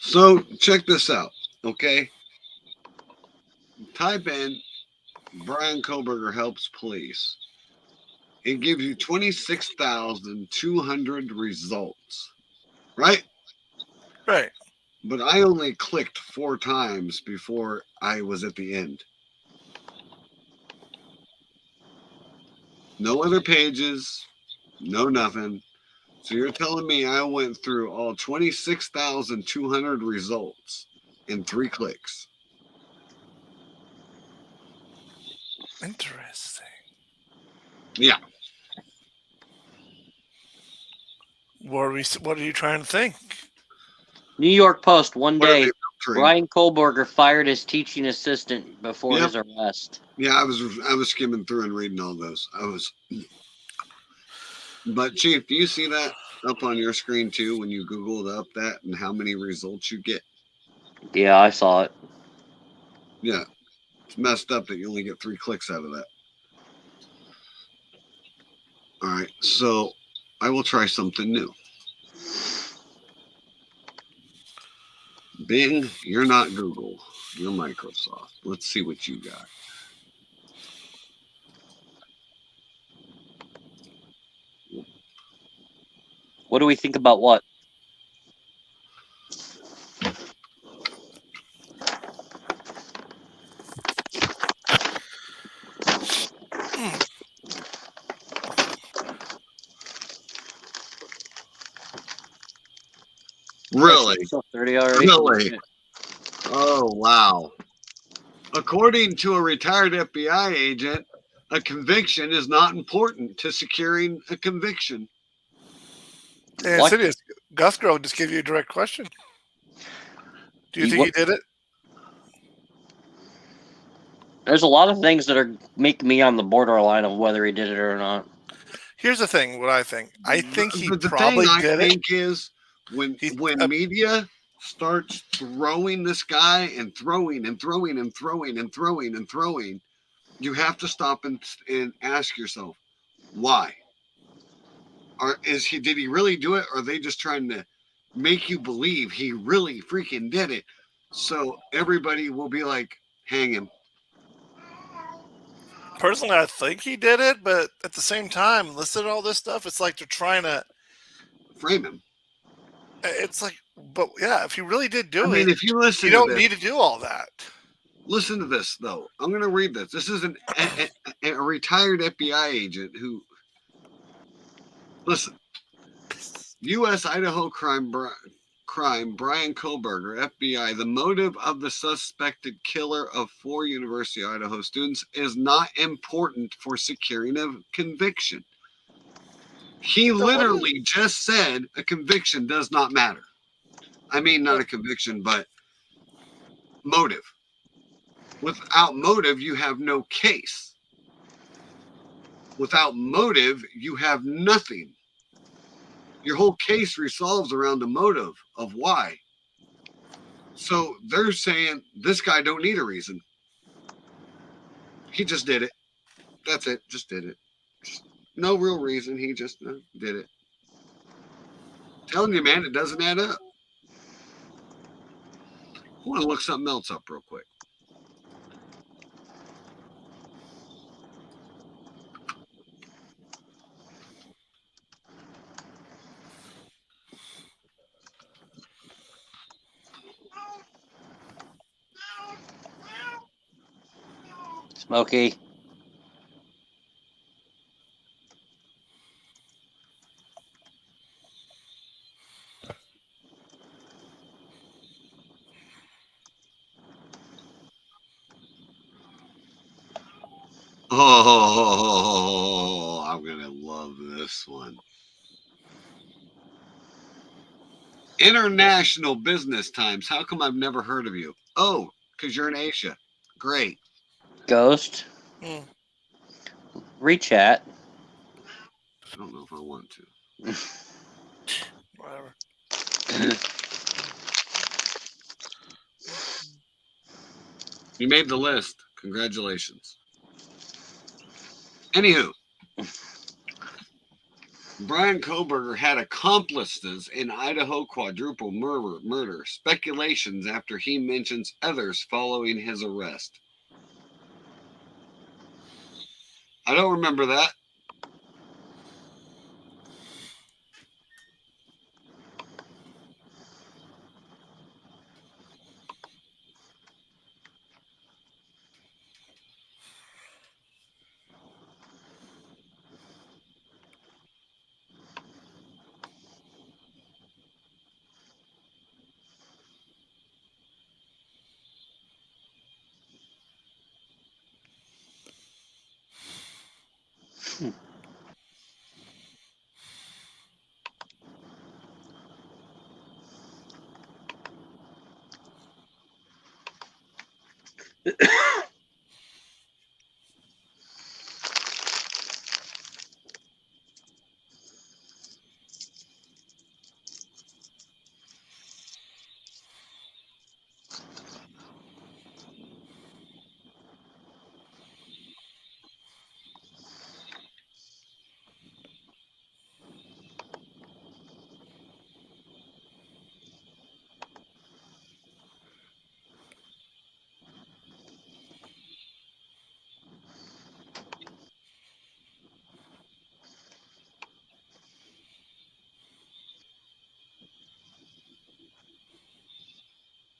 So check this out, okay? Type in Brian Koberger helps police. It gives you 26,200 results, right? Right. But I only clicked 4 times before I was at the end. No other pages, no nothing. So you're telling me I went through all 26,200 results in 3 clicks? Interesting. Yeah. What are you trying to think? New York Post one What are they day, filtering? Brian Kohlberger fired his teaching assistant before Yep. his arrest. Yeah, I was skimming through and reading all those. But Chief, do you see that up on your screen too when you Googled up that and how many results you get? Yeah, I saw it. Yeah. It's messed up that you only get 3 clicks out of that. All right, so I will try something new. Bing, you're not Google. You're Microsoft. Let's see what you got. What do we think about what? Really? So 30 already? Really? Oh, wow. According to a retired FBI agent, a conviction is not important to securing a conviction. Hey, What? Insidious, Gus Girl just gave you a direct question. Do you think What? he did it? There's a lot of things that are making me on the borderline of whether he did it or not. Here's the thing. What I think he But the probably thing I did it. think is when He, media starts throwing this guy and throwing and throwing and throwing and throwing and throwing, you have to stop and ask yourself, why? Did he really do it, or are they just trying to make you believe he really freaking did it? So everybody will be like, hang him. Personally, I think he did it, but at the same time, listen to all this stuff. It's like they're trying to Frame him. It's like, but yeah, if you really did do I mean, it, if you listen you to don't this, need to do all that. listen to this though. I'm going to read this. This is a retired FBI agent who, listen, U.S. Idaho crime Brian Kohlberger, FBI. The motive of the suspected killer of 4 University of Idaho students is not important for securing a conviction. He literally just said a conviction does not matter. I mean, not a conviction, but motive. Without motive, you have no case. Without motive, you have nothing. Your whole case resolves around the motive of why. So they're saying this guy don't need a reason. He just did it. That's it. Just did it. No real reason. He just did it. Telling you, man, it doesn't add up. I want to look something else up real quick. Smokey. Oh, I'm gonna love this one. International Business Times. How come I've never heard of you? Oh, because you're in Asia. Great. Ghost. Hmm. Rechat. I don't know if I want to. Whatever. You made the list. Congratulations. Anywho, Brian Koberger had accomplices in Idaho quadruple murder. Speculations after he mentions others following his arrest. I don't remember that.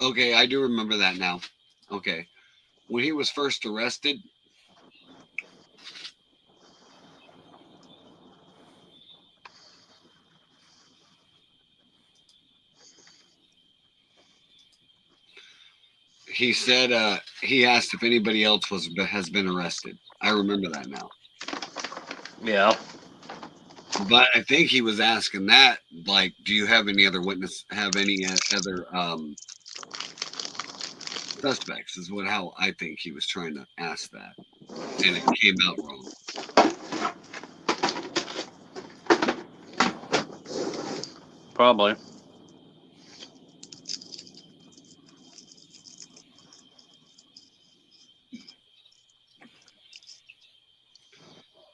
Okay, I do remember that now. Okay. When he was first arrested, he said he asked if anybody else has been arrested. I remember that now. Yeah. But I think he was asking that, like, do you have any other other suspects? Is how I think he was trying to ask that, and it came out wrong. Probably.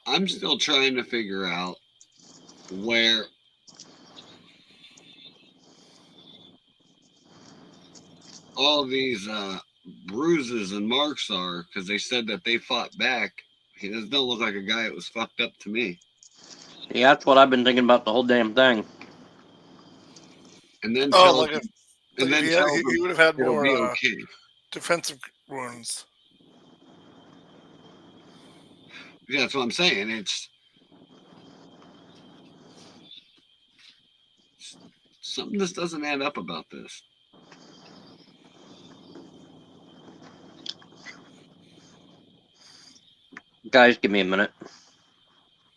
I'm still trying to figure out where all these bruises and marks are, because they said that they fought back. He doesn't look like a guy that was fucked up to me. Yeah, that's what I've been thinking about the whole damn thing. And then Oh, he would have had it'll more be okay. defensive wounds. Yeah, that's what I'm saying. It's something just doesn't add up about this. Guys, give me a minute.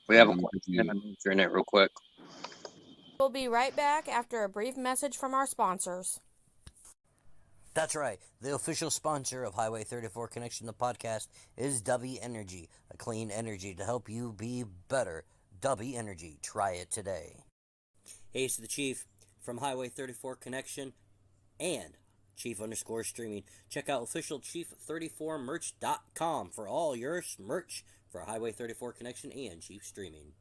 We have a question and I'm answering it real quick. We'll be right back after a brief message from our sponsors. That's right. The official sponsor of Highway 34 Connection, the podcast, is W Energy, a clean energy to help you be better. W Energy. Try it today. Hey, it's the Chief from Highway 34 Connection and Chief_streaming. Check out officialchief34merch.com for all your merch for Highway 34 Connection and Chief Streaming.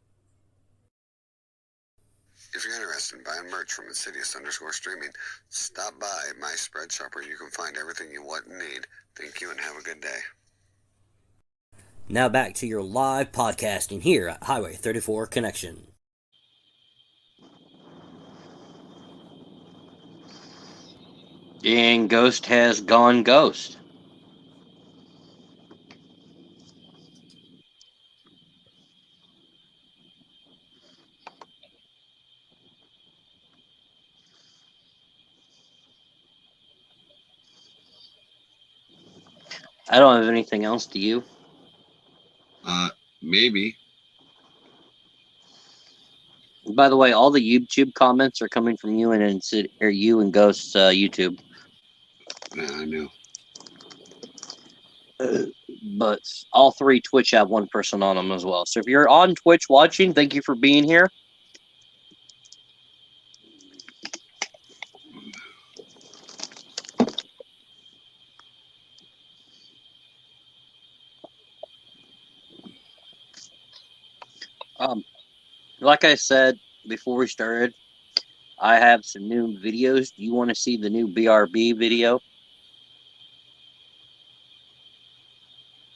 If you're interested in buying merch from Insidious_streaming, stop by my spread shop where you can find everything you want and need. Thank you and have a good day. Now back to your live podcasting here at Highway 34 Connection. And Ghost has gone ghost. I don't have anything else. Do you? Maybe. By the way, all the YouTube comments are coming from you and you and Ghost's YouTube. Yeah, I knew. But all 3 Twitch have one person on them as well. So if you're on Twitch watching, thank you for being here. Like I said before we started, I have some new videos. Do you want to see the new BRB video?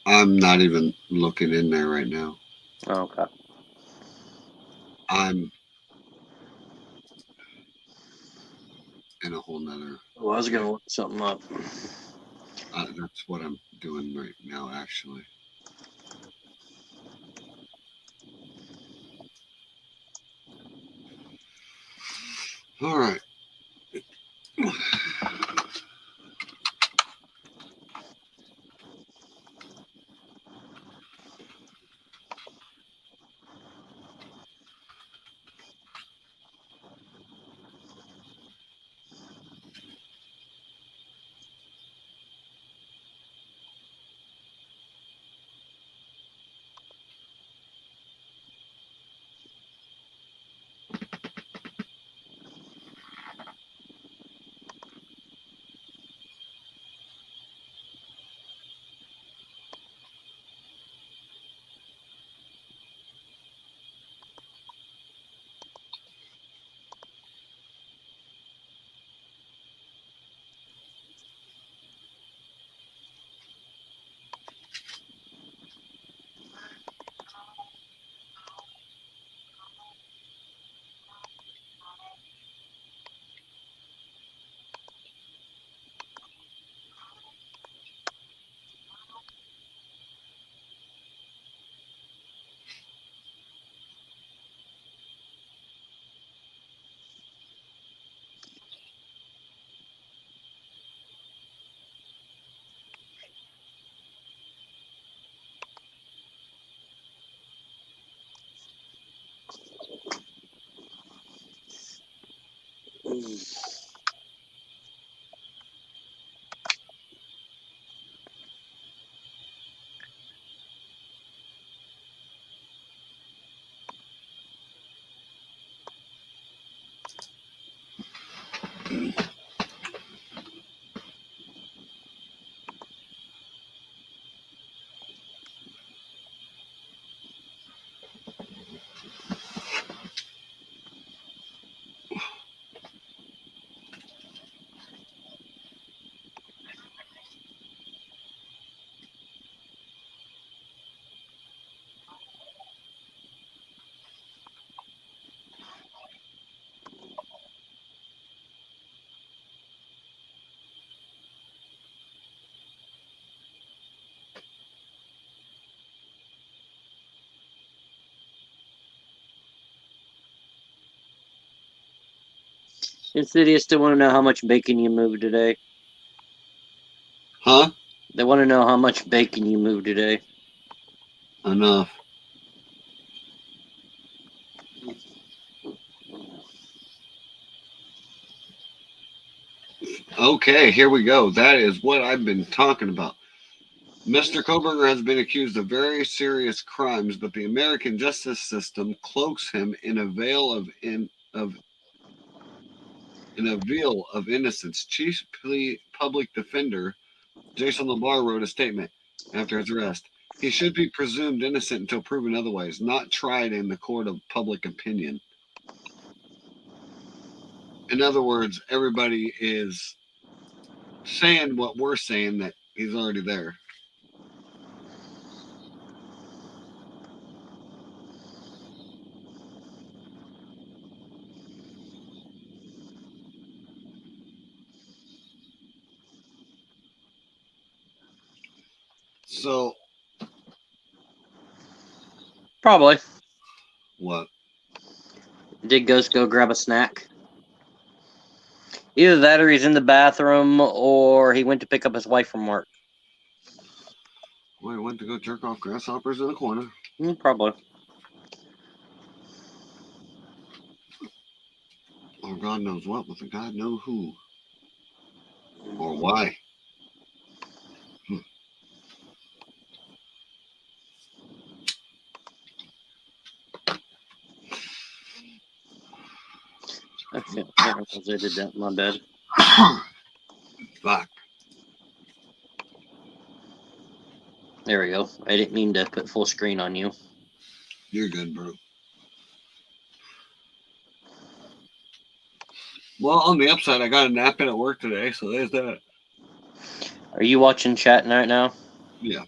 I'm not even looking in there right now. Okay. I'm in a whole nother. Well, I was gonna look something up. That's what I'm doing right now, actually. All right. Insidious still want to know how much bacon you moved today. Huh? They want to know how much bacon you moved today. Enough. Okay, here we go. That is what I've been talking about. Mr. Koberger has been accused of very serious crimes, but the American justice system cloaks him in a veil of innocence. Chief Public Defender Jason Labar wrote a statement after his arrest. He should be presumed innocent until proven otherwise, not tried in the court of public opinion. In other words, everybody is saying what we're saying, that he's already there. So, Probably. what? Did Ghost go grab a snack? Either that or he's in the bathroom or he went to pick up his wife from work. Well, I went to go jerk off grasshoppers in a corner. Probably. Or God knows what with a God know who. Or why. Okay, I did that. My bad. Fuck. There we go. I didn't mean to put full screen on you. You're good, bro. Well, on the upside, I got a nap in at work today, so there's that. Are you watching chat right now? Yeah.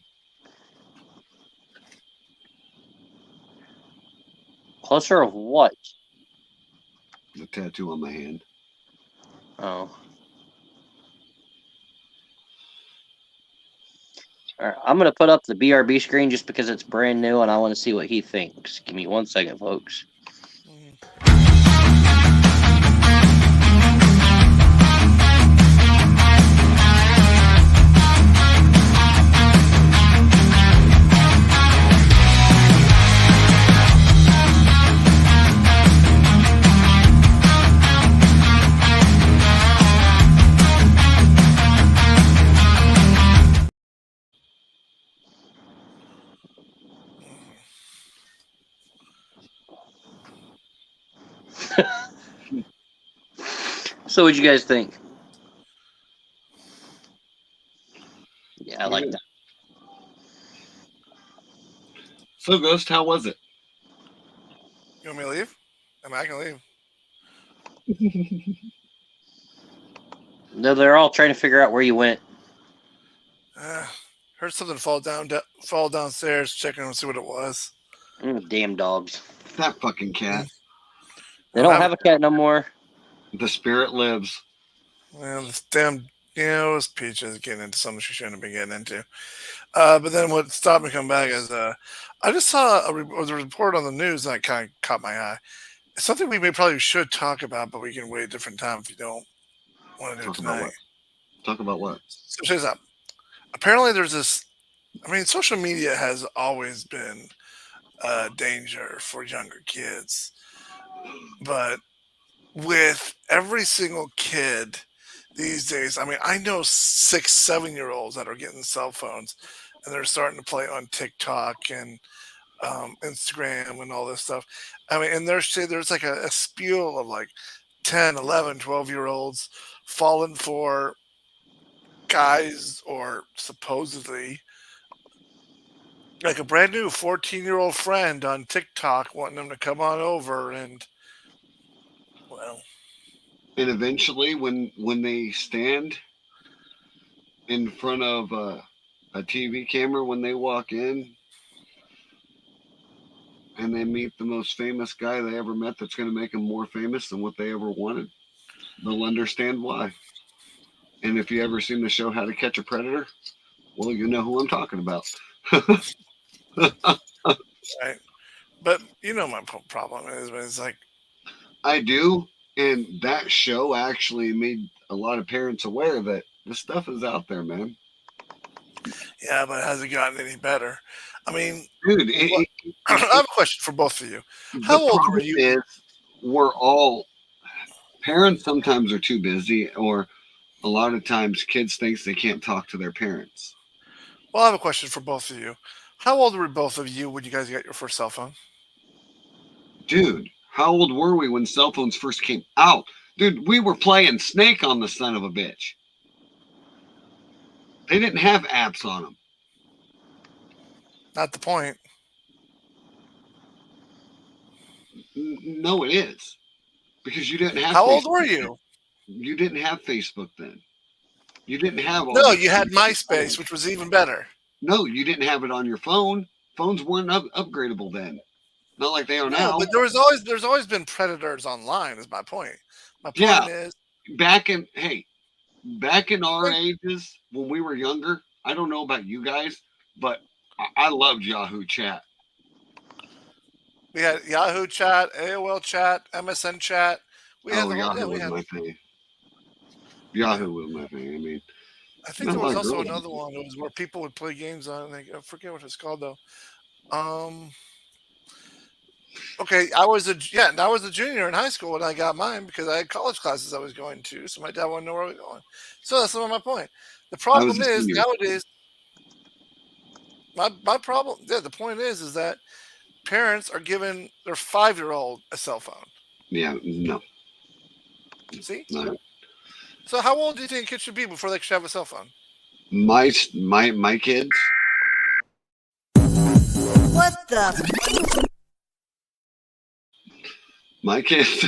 Cluster of what? The tattoo on my hand. Oh. All right, I'm going to put up the BRB screen just because it's brand new and I want to see what he thinks. Give me 1 second, folks. So what'd you guys think? Yeah, I like that. So, Ghost, how was it? You want me to leave? I can leave. No, they're all trying to figure out where you went. Heard something fall downstairs. Checking to see what it was. Damn dogs. That fucking cat. They don't have a cat no more. The spirit lives. Well, this damn, this Peach is getting into something she shouldn't be getting into. But then what stopped me coming back is I just saw a report on the news that kind of caught my eye. It's something we probably should talk about, but we can wait a different time if you don't want to do it tonight. Talk about what? So check this out. Apparently there's this, social media has always been a danger for younger kids. But with every single kid these days, I know 6, 7-year-olds that are getting cell phones and they're starting to play on TikTok and Instagram and all this stuff. And there's like a spiel of like 10, 11, 12-year-olds falling for guys or supposedly like a brand new 14-year-old friend on TikTok wanting them to come on over and and eventually when they stand in front of a TV camera when they walk in and they meet the most famous guy they ever met that's going to make them more famous than what they ever wanted, they'll understand why. And if you ever seen the show How to Catch a Predator, well, you know who I'm talking about. Right. But you know my problem is it's like I do, and that show actually made a lot of parents aware that this stuff is out there, man. Yeah, but has it gotten any better? Dude, I have a question for both of you. How old were you? We're all parents sometimes are too busy, or a lot of times kids thinks they can't talk to their parents. Well, I have a question for both of you. How old were both of you when you guys got your first cell phone? Dude, how old were we when cell phones first came out? Dude, we were playing Snake on the son of a bitch. They didn't have apps on them. Not the point. No, it is. Because you didn't have How Facebook old were you? Then. You didn't have Facebook then. You didn't have all No, you had MySpace, which was even better. No, you didn't have it on your phone. Phones weren't upgradable then. Not like they are now. But there's always been predators online, is my point. My point is back in our ages when we were younger, I don't know about you guys, but I loved Yahoo Chat. We had Yahoo Chat, AOL Chat, MSN Chat. We had Yahoo was my thing. Yahoo was my thing. I think there was also another one. It was where people would play games on. I forget what it's called though. Okay, I was a junior in high school when I got mine because I had college classes I was going to, so my dad wanted to know where I was going. So that's not my point. The problem is nowadays. My problem. Yeah, the point is that parents are giving their 5-year-old a cell phone. Yeah, no. See? No. So how old do you think kids should be before they should have a cell phone? My kids. What the? My kids.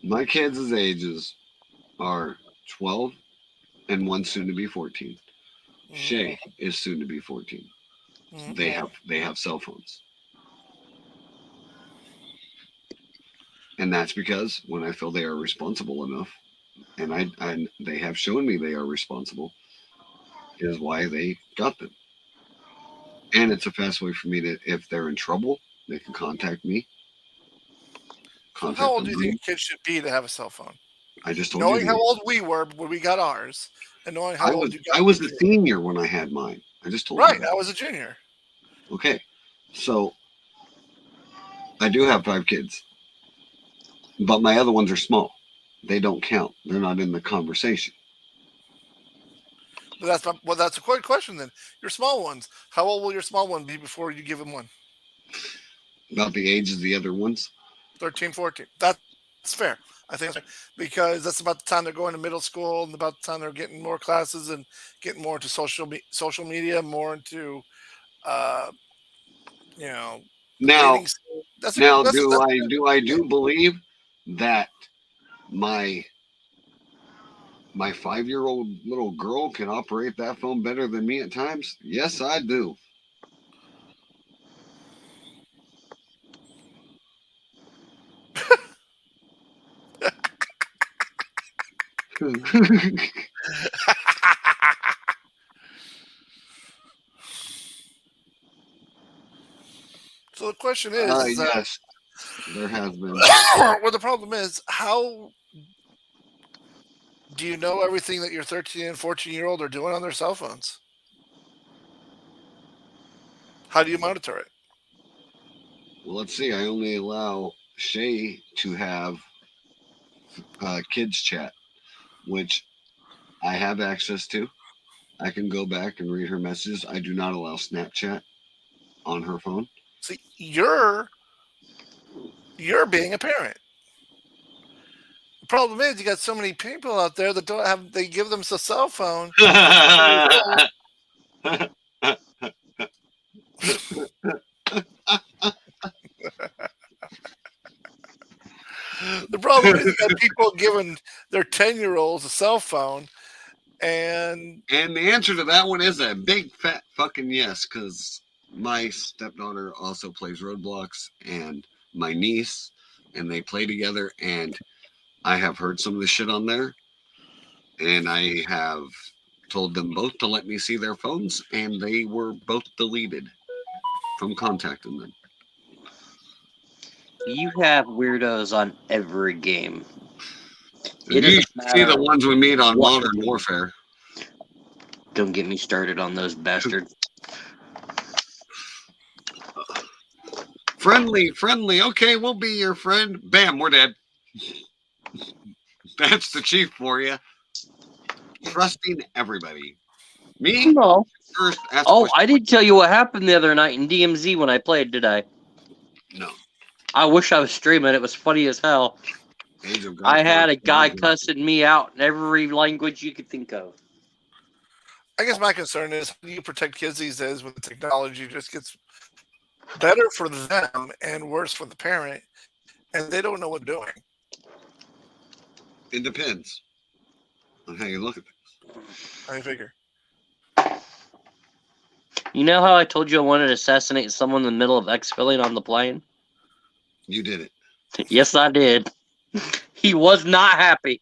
My kids' ages are 12 and one soon to be 14. Mm-hmm. Shay is soon to be 14. Mm-hmm. They have cell phones. And that's because when I feel they are responsible enough, and they have shown me they are responsible, is why they got them. And it's a fast way for me to, if they're in trouble, they can contact me. So how old do you think kids should be to have a cell phone? I just told you. Knowing how old we were when we got ours, and knowing how old you got. I was a senior when I had mine. I just told you. Right, I was a junior. Okay, so I do have 5 kids, but my other ones are small. They don't count. They're not in the conversation. But that's a quick question then. Your small ones. How old will your small one be before you give them one? About the age of the other ones. 13, 14. That's fair. I think that's fair. Because that's about the time they're going to middle school and about the time they're getting more classes and getting more into social media, more into, Now, do believe that my 5-year-old little girl can operate that phone better than me at times? Yes, I do. So the question is, yes, there has been. Well, the problem is, how do you know everything that your 13 and 14-year-old are doing on their cell phones? How do you monitor it? Well, let's see. I only allow Shay to have kids chat, which I have access to. I can go back and read her messages. I do not allow Snapchat on her phone. See, you're being a parent. The problem is you got so many people out there that don't have. They give them a cell phone. The problem is that people giving their 10-year-olds a cell phone, and the answer to that one is a big fat fucking yes, because my stepdaughter also plays Roblox, and my niece, and they play together, and I have heard some of the shit on there, and I have told them both to let me see their phones, and they were both deleted from contacting them. You have weirdos on every game. You see the ones we meet on Modern Warfare. Don't get me started on those bastards. Friendly. Okay, we'll be your friend. Bam, we're dead. That's the chief for you. Trusting everybody. Me? No. First. I didn't tell you what happened the other night in DMZ when I played, did I? No. I wish I was streaming. It was funny as hell. I had a guy cussing me out in every language you could think of. I guess my concern is how do you protect kids these days when the technology just gets better for them and worse for the parent, and they don't know what they're doing. It depends on how you look at things. I figure. You know how I told you I wanted to assassinate someone in the middle of exfilling on the plane? You did it. Yes, I did. He was not happy.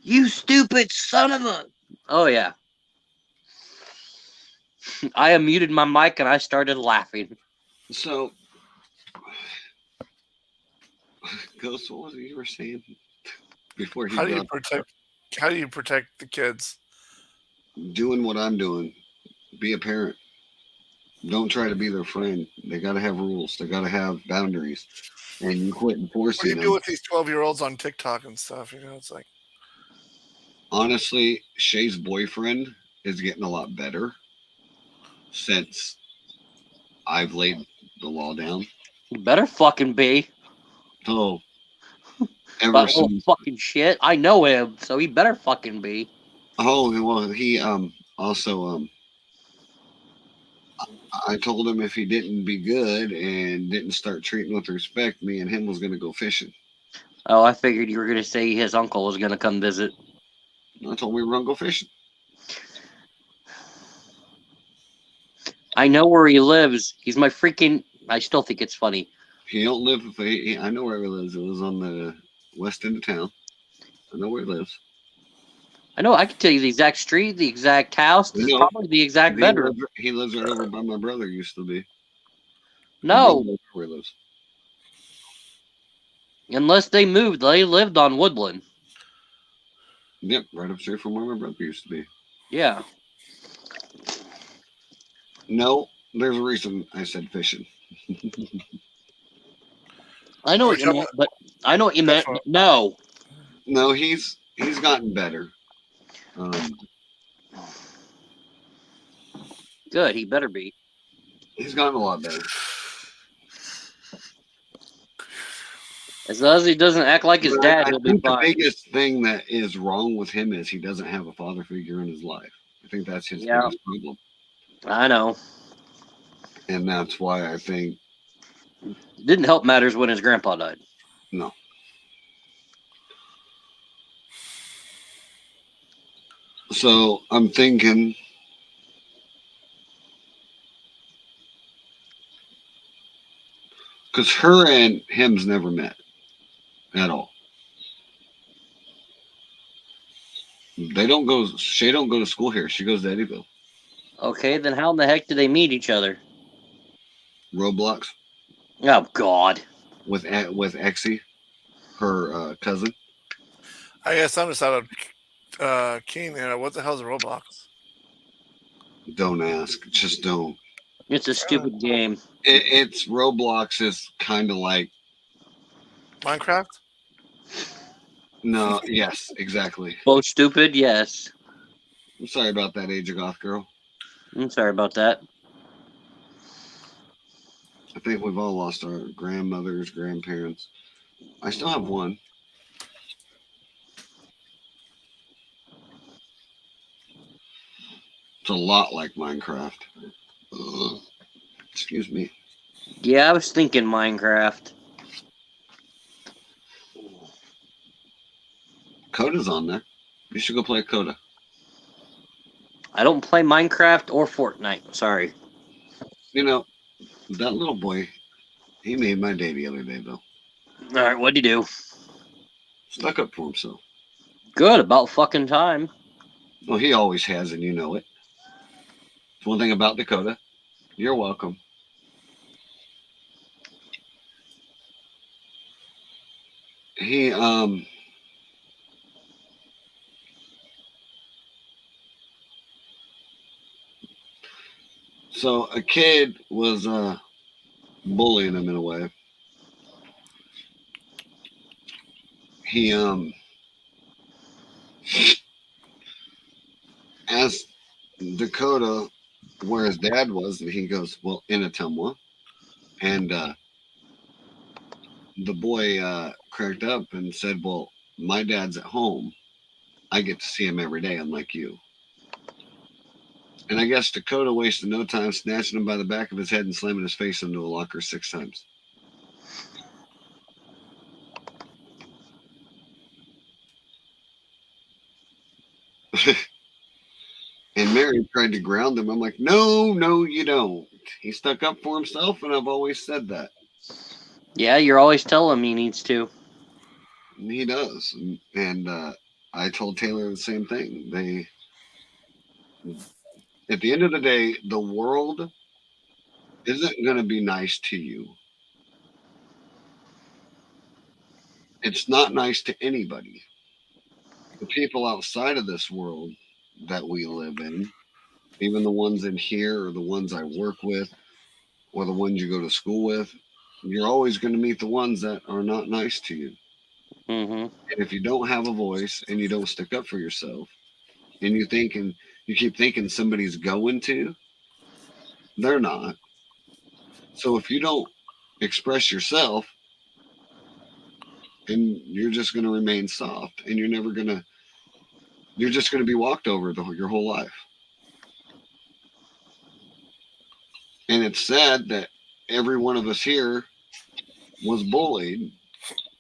You stupid son of a... Oh, yeah. I unmuted my mic and I started laughing. So, Ghost, what was it you were saying before he How do you dropped? protect? How do you protect the kids? Doing what I'm doing. Be a parent. Don't try to be their friend. They got to have rules. They got to have boundaries, and you quit What do enforcing you do them. with these 12-year-olds on TikTok and stuff? You know, it's like Honestly, Shay's boyfriend is getting a lot better since I've laid the law down. You better fucking be. So ever But oh since, fucking shit. I know him, so he better fucking be. oh well, he also I told him if he didn't be good and didn't start treating with respect, me and him was gonna go fishing. Oh, I figured you were gonna say his uncle was gonna come visit. I told him we were gonna go fishing. I know where he lives. He's my freaking. I still think it's funny. He don't live. I know where he lives. It was on the west end of town. I know where he lives. I know. I can tell you the exact street, the exact house, I know. probably the exact bedroom. He lives right over by my brother used to be. No, Where he lives. unless they moved, they lived on Woodland. Yep, right upstairs from where my brother used to be. Yeah. No, there's a reason I said fishing. I know what you meant, but I know what you meant. But no. No, he's gotten better. Good. He better be. He's gotten a lot better. As long as he doesn't act like his But dad, I he'll be think the fine. biggest thing that is wrong with him is he doesn't have a father figure in his life. I think that's his biggest problem. I know. And that's why I think Didn't help matters when his grandpa died. no. So I'm thinking because her and him's never met at all. They don't go. Shay don't go to school here. She goes to Eddyville. Okay, then how in the heck do they meet each other? Roblox Oh God. with Exie, her cousin. I guess I'm just out of keen. You know, what the hell's Roblox? Don't ask. Just don't. It's a stupid game. It's Roblox is kind of like Minecraft. no. Yes, exactly. Both stupid, yes. I'm sorry about that, Age of Goth girl. I'm sorry about that. I think we've all lost our grandmothers, grandparents. I still have one. It's a lot like Minecraft. Ugh. Excuse me. Yeah, I was thinking Minecraft. Coda's on there. You should go play Coda. I don't play Minecraft or Fortnite. Sorry. You know, that little boy, he made my day the other day, though. All right, what'd you do? Stuck up for himself. Good, about fucking time. Well, he always has, and you know it. It's one thing about Dakota. You're welcome. He, so a kid was, bullying him in a way. He, asked Dakota where his dad was, and he goes, well, in Atumwa. And the boy cracked up and said, well, my dad's at home. I get to see him every day, unlike you. And I guess Dakota wasted no time snatching him by the back of his head and slamming his face into a locker 6 times. And Mary tried to ground him. I'm like, no, you don't. He stuck up for himself, and I've always said that. Yeah, you're always telling him he needs to. And he does. And I told Taylor the same thing. At the end of the day, the world isn't going to be nice to you. It's not nice to anybody. The people outside of this world that we live in, even the ones in here or the ones I work with or the ones you go to school with, you're always going to meet the ones that are not nice to you. Mm-hmm. And if you don't have a voice and you don't stick up for yourself and you keep thinking somebody's going to, they're not. So if you don't express yourself, and you're just going to remain soft and you're just going to be walked over your whole life. And it's sad that every one of us here was bullied,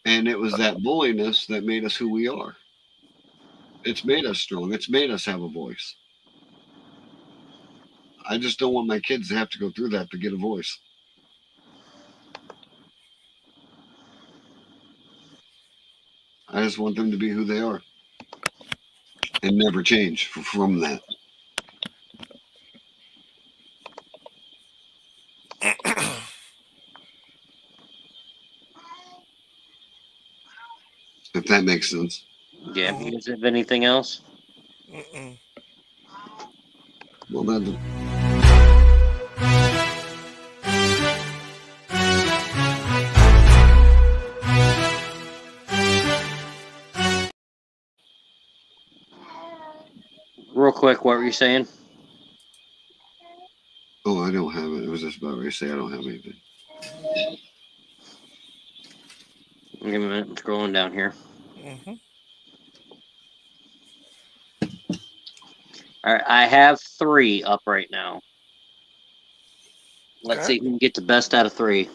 and it was that bulliness that made us who we are. It's made us strong. It's made us have a voice. I just don't want my kids to have to go through that to get a voice. I just want them to be who they are and never change from that. If that makes sense. Yeah. You guys have anything else? Mm-mm. Well, that's Real quick, what were you saying? oh, I don't have it. I was just about ready to say I don't have anything. Give me a minute. I'm scrolling down here. Mm-hmm. All right, I have 3 up right now. Let's Okay. see who can get the best out of 3.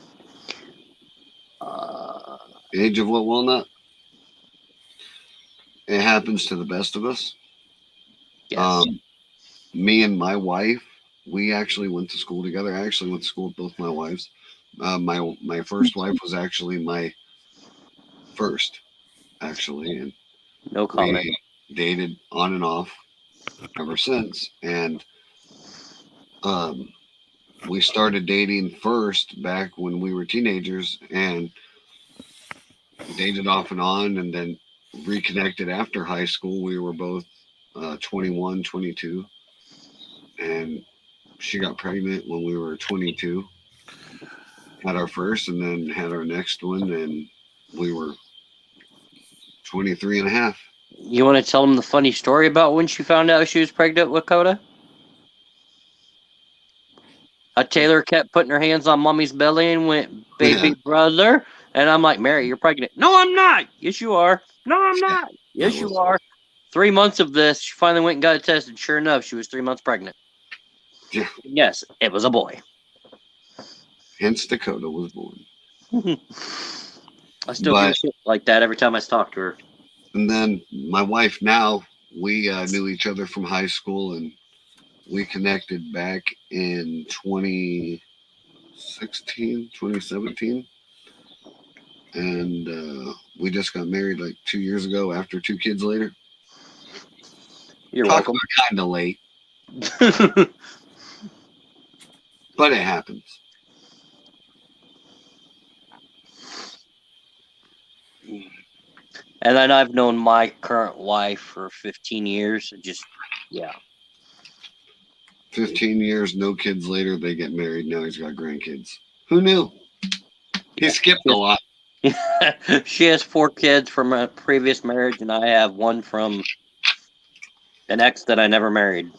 Age of what walnut? It happens to the best of us. Yes. Me and my wife, we actually went to school together. I actually went to school with both my wives. My first wife was actually my first, actually, and No comment. we dated on and off ever since. And we started dating first back when we were teenagers, and dated off and on, and then reconnected after high school. We were both 21, 22, and she got pregnant when we were 22. Had our first, and then had our next one, and we were 23 and a half. You want to tell them the funny story about when she found out she was pregnant with Coda? Taylor kept putting her hands on mommy's belly and went, baby Yeah. brother. And I'm like, Mary, you're pregnant. No, I'm not. Yes, you are. No, I'm not. Yes, you are. 3 months of this, she finally went and got it tested. Sure enough, she was 3 months pregnant. Yeah. Yes, it was a boy. Hence Dakota was born. I still give a shit like that every time I talk to her. And then my wife now, we knew each other from high school, and we connected back in 2016, 2017. And we just got married like 2 years ago after 2 kids later. You're Talk welcome. about kind of late, but it happens. And then I've known my current wife for 15 years. Yeah. 15 years, no kids later, they get married. Now he's got grandkids. Who knew? He skipped a lot. She has 4 kids from a previous marriage, and I have 1 from an ex that I never married.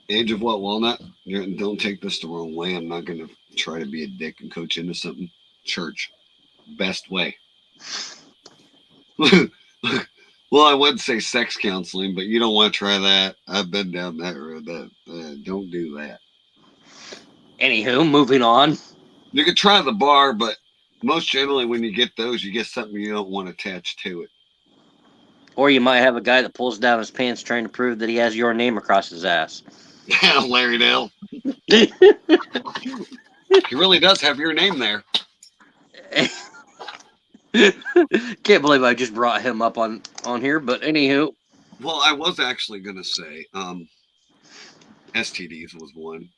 Age of what, walnut? Don't take this the wrong way. I'm not going to try to be a dick and coach into something. Church. Best way. Well, I would say sex counseling, but you don't want to try that. I've been down that road. Don't do that. Anywho, moving on. You could try the bar, but most generally when you get those, you get something you don't want attached to it. Or you might have a guy that pulls down his pants trying to prove that he has your name across his ass. Larry Dale. He really does have your name there. Can't believe I just brought him up on here, but anywho. Well, I was actually going to say STDs was one.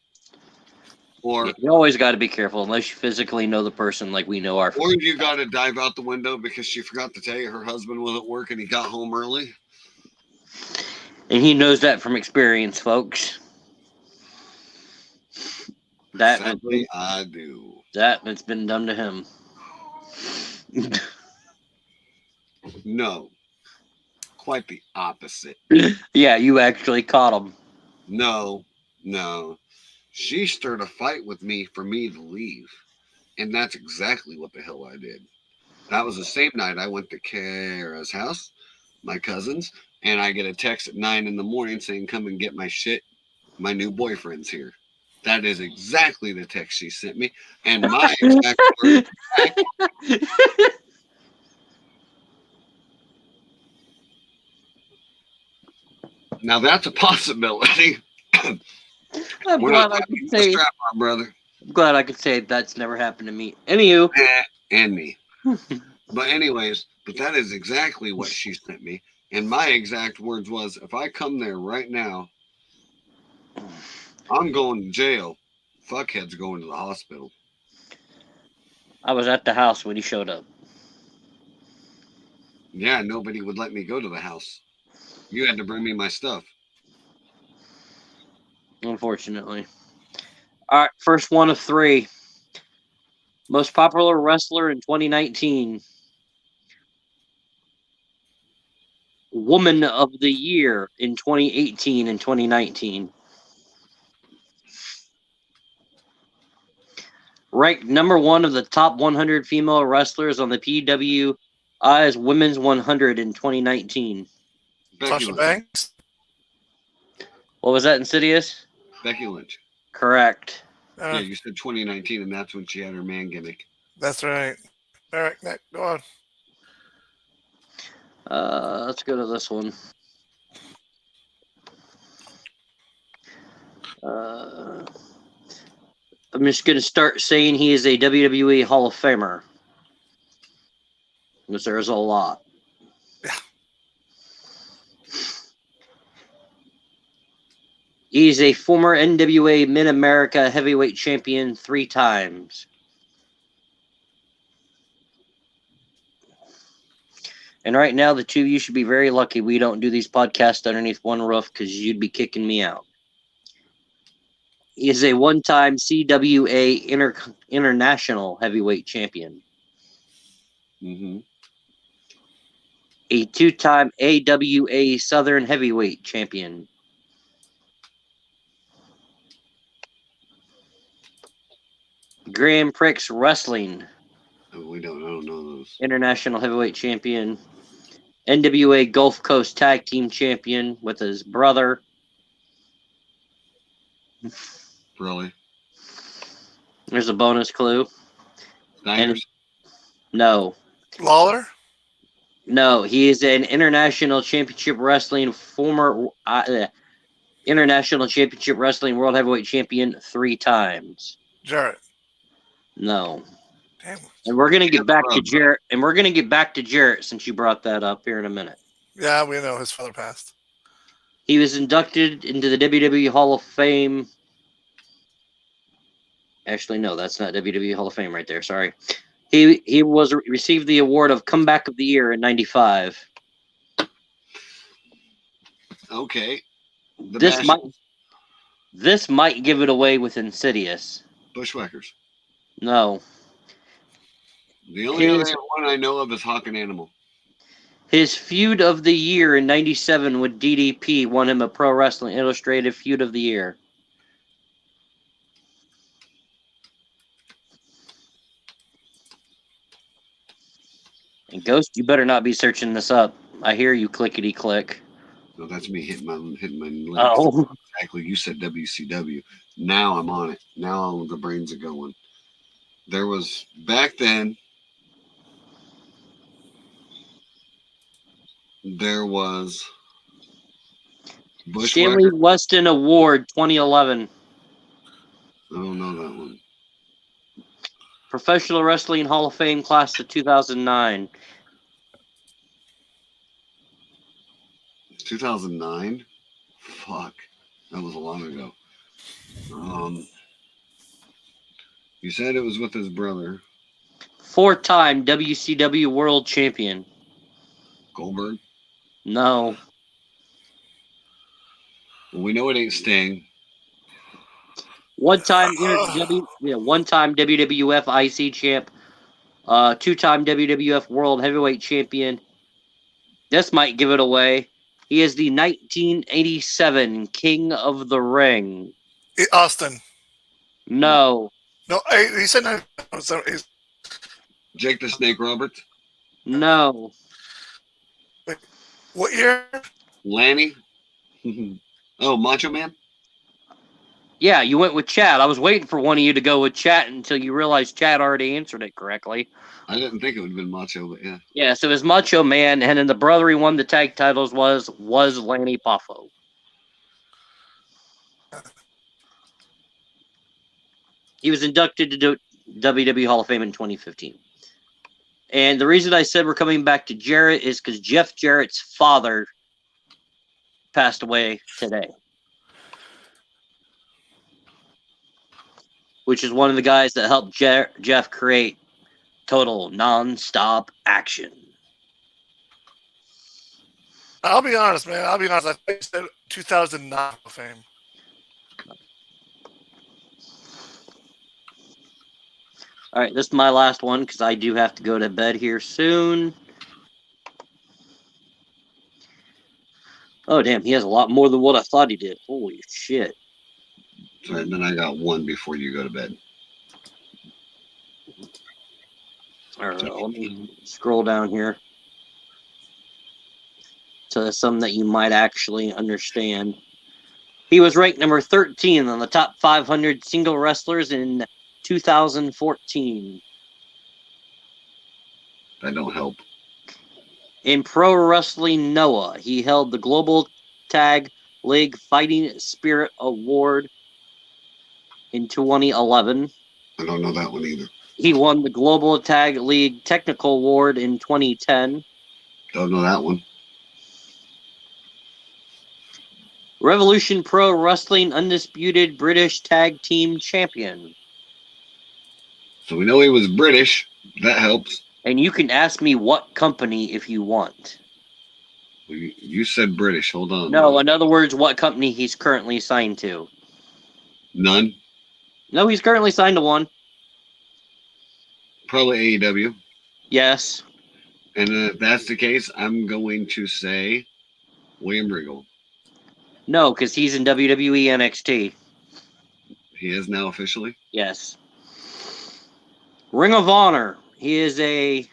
Or You always got to be careful unless you physically know the person like we know our. or you got to dive out the window because she forgot to tell you her husband was at work and he got home early. And he knows that from experience, folks. Sadly, I do. That's been done to him. No, quite the opposite. Yeah, you actually caught him. No. She stirred a fight with me for me to leave. And that's exactly what the hell I did. That was the same night I went to Kara's house, my cousin's, and I get a text at 9 a.m. saying, "Come and get my shit. My new boyfriend's here." That is exactly the text she sent me. And my exact words back. Now that's a possibility. I'm We're glad not I could the say. strap on, brother. I'm glad I could say that's never happened to me. Anywho, And me. But anyways, but that is exactly what she sent me. And my exact words was, if I come there right now, I'm going to jail. Fuckhead's going to the hospital. I was at the house when he showed up. Yeah, nobody would let me go to the house. You had to bring me my stuff. Unfortunately. All right, first one of 3. Most popular wrestler in 2019. Woman of the Year in 2018 and 2019. Ranked number 1 of the top 100 female wrestlers on the PWI's Women's 100 in 2019. Sasha Banks. What was that, Insidious? Becky Lynch. Correct. Yeah, you said 2019, and that's when she had her man gimmick. That's right. All right, Nick, go on. Let's go to this one. I'm just going to start saying he is a WWE Hall of Famer. Because there's a lot. Yeah. He's a former NWA Mid-America Heavyweight Champion 3 times. And right now, the two of you should be very lucky we don't do these podcasts underneath one roof because you'd be kicking me out. He is a one-time CWA International Heavyweight Champion. Mm-hmm. A 2-time AWA Southern Heavyweight Champion. Grand Prix Wrestling. Oh, I don't know those. International Heavyweight Champion. NWA Gulf Coast Tag Team Champion with his brother. Really? There's a bonus clue. Niners? No. Lawler? No, he is an International Championship Wrestling International Championship Wrestling World Heavyweight Champion 3 times. Jarrett. No. Damn. And we're gonna get back to Jarrett. And we're gonna get back to Jarrett since you brought that up here in a minute. Yeah, we know his father passed. He was inducted into the WWE Hall of Fame. Actually, no, that's not WWE Hall of Fame right there. Sorry. He received the award of Comeback of the Year in '95. Okay. This might give it away with Insidious. Bushwhackers. No. The only other one I know of is Hawk and Animal. His feud of the year in '97 with DDP won him a Pro Wrestling Illustrated Feud of the Year. And Ghost, you better not be searching this up. I hear you clickety click. No, that's me hitting my legs. Oh. Exactly. You said WCW. Now I'm on it. Now the brains are going. There was back then. There was Stanley Weston Award 2011. I don't know that one. Professional Wrestling Hall of Fame class of 2009. 2009? Fuck. That was long ago. You said it was with his brother, 4-time WCW World Champion. Goldberg. No. Well, we know it ain't Sting. One-time WWF IC champ. 2-time WWF World Heavyweight Champion. This might give it away. He is the 1987 King of the Ring. Austin. No. No, he said no. Jake the Snake Roberts. No. What year? Lanny. Oh, Macho Man. Yeah, you went with Chad. I was waiting for one of you to go with Chad until you realized Chad already answered it correctly. I didn't think it would have been Macho, but yeah. Yeah, so it was Macho Man, and then the brother he won the tag titles was Lanny Poffo. He was inducted to WWE Hall of Fame in 2015. And the reason I said we're coming back to Jarrett is because Jeff Jarrett's father passed away today. Which is one of the guys that helped Jeff create Total Non-Stop Action. I'll be honest, man. I think you said 2009 Hall of Fame. All right, this is my last one because I do have to go to bed here soon. Oh, damn. He has a lot more than what I thought he did. Holy shit. All right, then I got one before you go to bed. All right, let me scroll down here to some that you might actually understand. He was ranked number 13 on the top 500 single wrestlers in 2014. That don't help. In Pro Wrestling Noah, he held the Global Tag League Fighting Spirit Award in 2011. I don't know that one either. He won the Global Tag League Technical Award in 2010. Don't know that one. Revolution Pro Wrestling Undisputed British Tag Team Champion. So we know he was British. That helps. And you can ask me what company if you want. You said British. Hold on. No, in other words, what company he's currently signed to. None. No, he's currently signed to one. Probably AEW. Yes. And if that's the case, I'm going to say William Regal. No, because he's in WWE NXT. He is now officially? Yes. Ring of Honor. He is a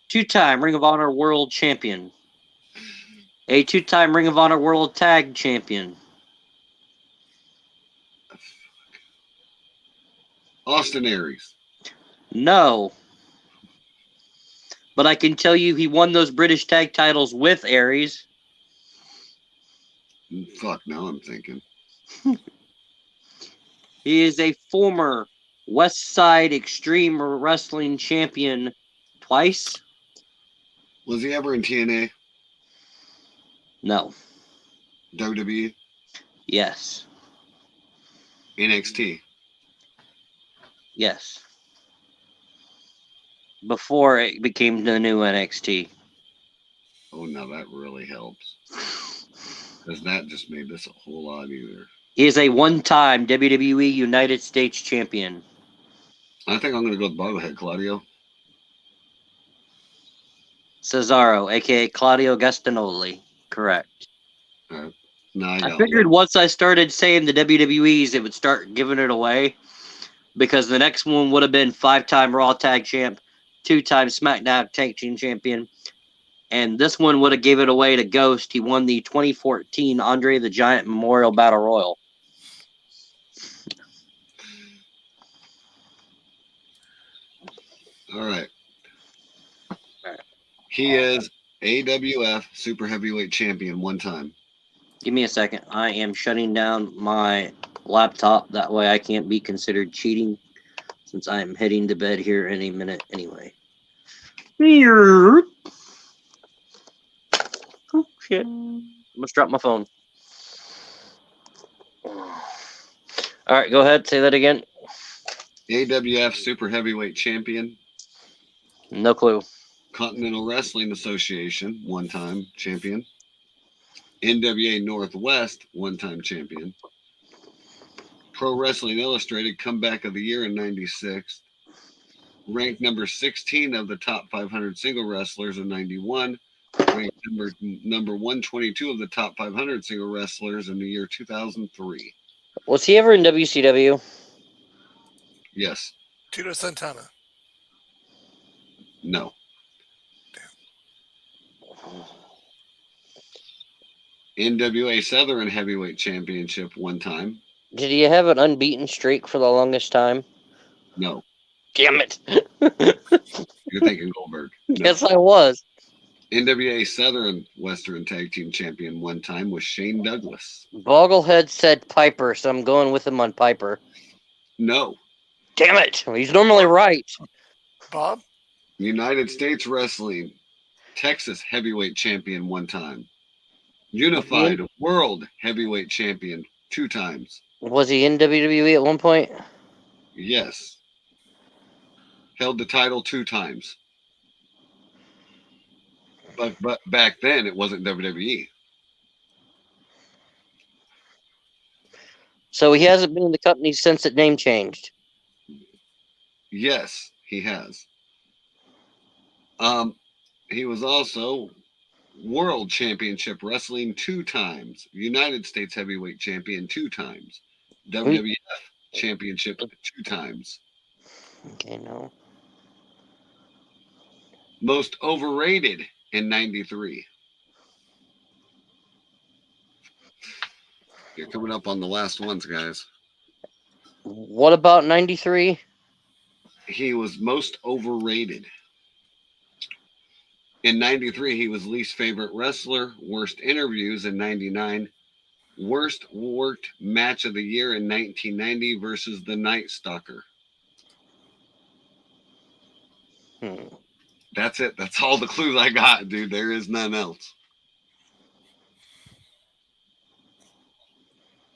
2-time Ring of Honor World Champion. A 2-time Ring of Honor World Tag Champion. Austin Aries. No. But I can tell you he won those British tag titles with Aries. Fuck, now I'm thinking. He is a former West Side Extreme Wrestling Champion twice. Was he ever in TNA? No. WWE? Yes. NXT? Yes. Before it became the new NXT. Oh, now that really helps. Because that just made this a whole lot easier. He is a 1-time WWE United States Champion. I think I'm going to go with Bobblehead, Claudio. Cesaro, a.k.a. Claudio Gastonoli. Correct. All right. Now I figured once I started saying the WWEs, it would start giving it away. Because the next one would have been 5-time Raw Tag Champ, 2-time SmackDown Tag Team Champion. And this one would have gave it away to Ghost. He won the 2014 Andre the Giant Memorial Battle Royal. All right. He is AWF Super Heavyweight Champion 1 time. Give me a second. I am shutting down my laptop. That way I can't be considered cheating since I am heading to bed here in a minute anyway. Oh, shit. I must drop my phone. All right, go ahead. Say that again. AWF Super Heavyweight Champion. No clue. Continental Wrestling Association, one-time champion. NWA Northwest, one-time champion. Pro Wrestling Illustrated Comeback of the Year in 96. Ranked number 16 of the top 500 single wrestlers in 91. Ranked number 122 of the top 500 single wrestlers in the year 2003. Was he ever in WCW? Yes. Tito Santana. No. NWA Southern Heavyweight Championship one time. Did he have an unbeaten streak for the longest time? No. Damn it. You're thinking Goldberg. No. Yes, I was. NWA Southern Western Tag Team Champion one time was Shane Douglas. Bogglehead said Piper, so I'm going with him on Piper. No. Damn it. He's normally right. Bob? United States Wrestling Texas Heavyweight Champion one time. Unified World Heavyweight Champion 2 times. Was he in WWE at one point? Yes. Held the title 2 times. But back then it wasn't WWE. So he hasn't been in the company since it name changed. Yes, he has. He was also World Championship Wrestling 2 times. United States Heavyweight Champion 2 times. WWF Championship 2 times. Okay, no. Most overrated in 93. You're coming up on the last ones, guys. What about 93? He was most overrated. In 93, he was least favorite wrestler, worst interviews in 99, worst worked match of the year in 1990 versus the Night Stalker. That's it. That's all the clues I got, dude. There is none else.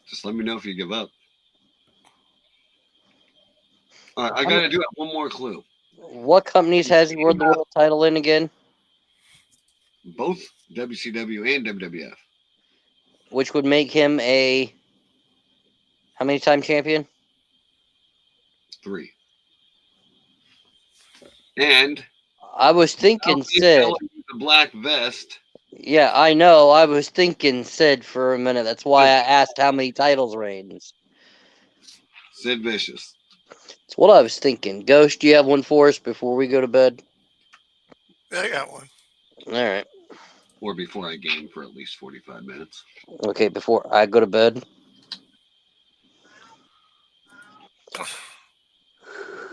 Just let me know if you give up. All right, I got to do it. One more clue. What companies has he won the world title in again? Both WCW and WWF. Which would make him a how many time champion? 3. And I was thinking Sid. The black vest. Yeah, I know. I was thinking Sid for a minute. That's why I asked how many titles reigns. Sid Vicious. That's what I was thinking. Ghost, do you have one for us before we go to bed? Yeah, I got one. All right. Or before I game for at least 45 minutes. Okay, before I go to bed.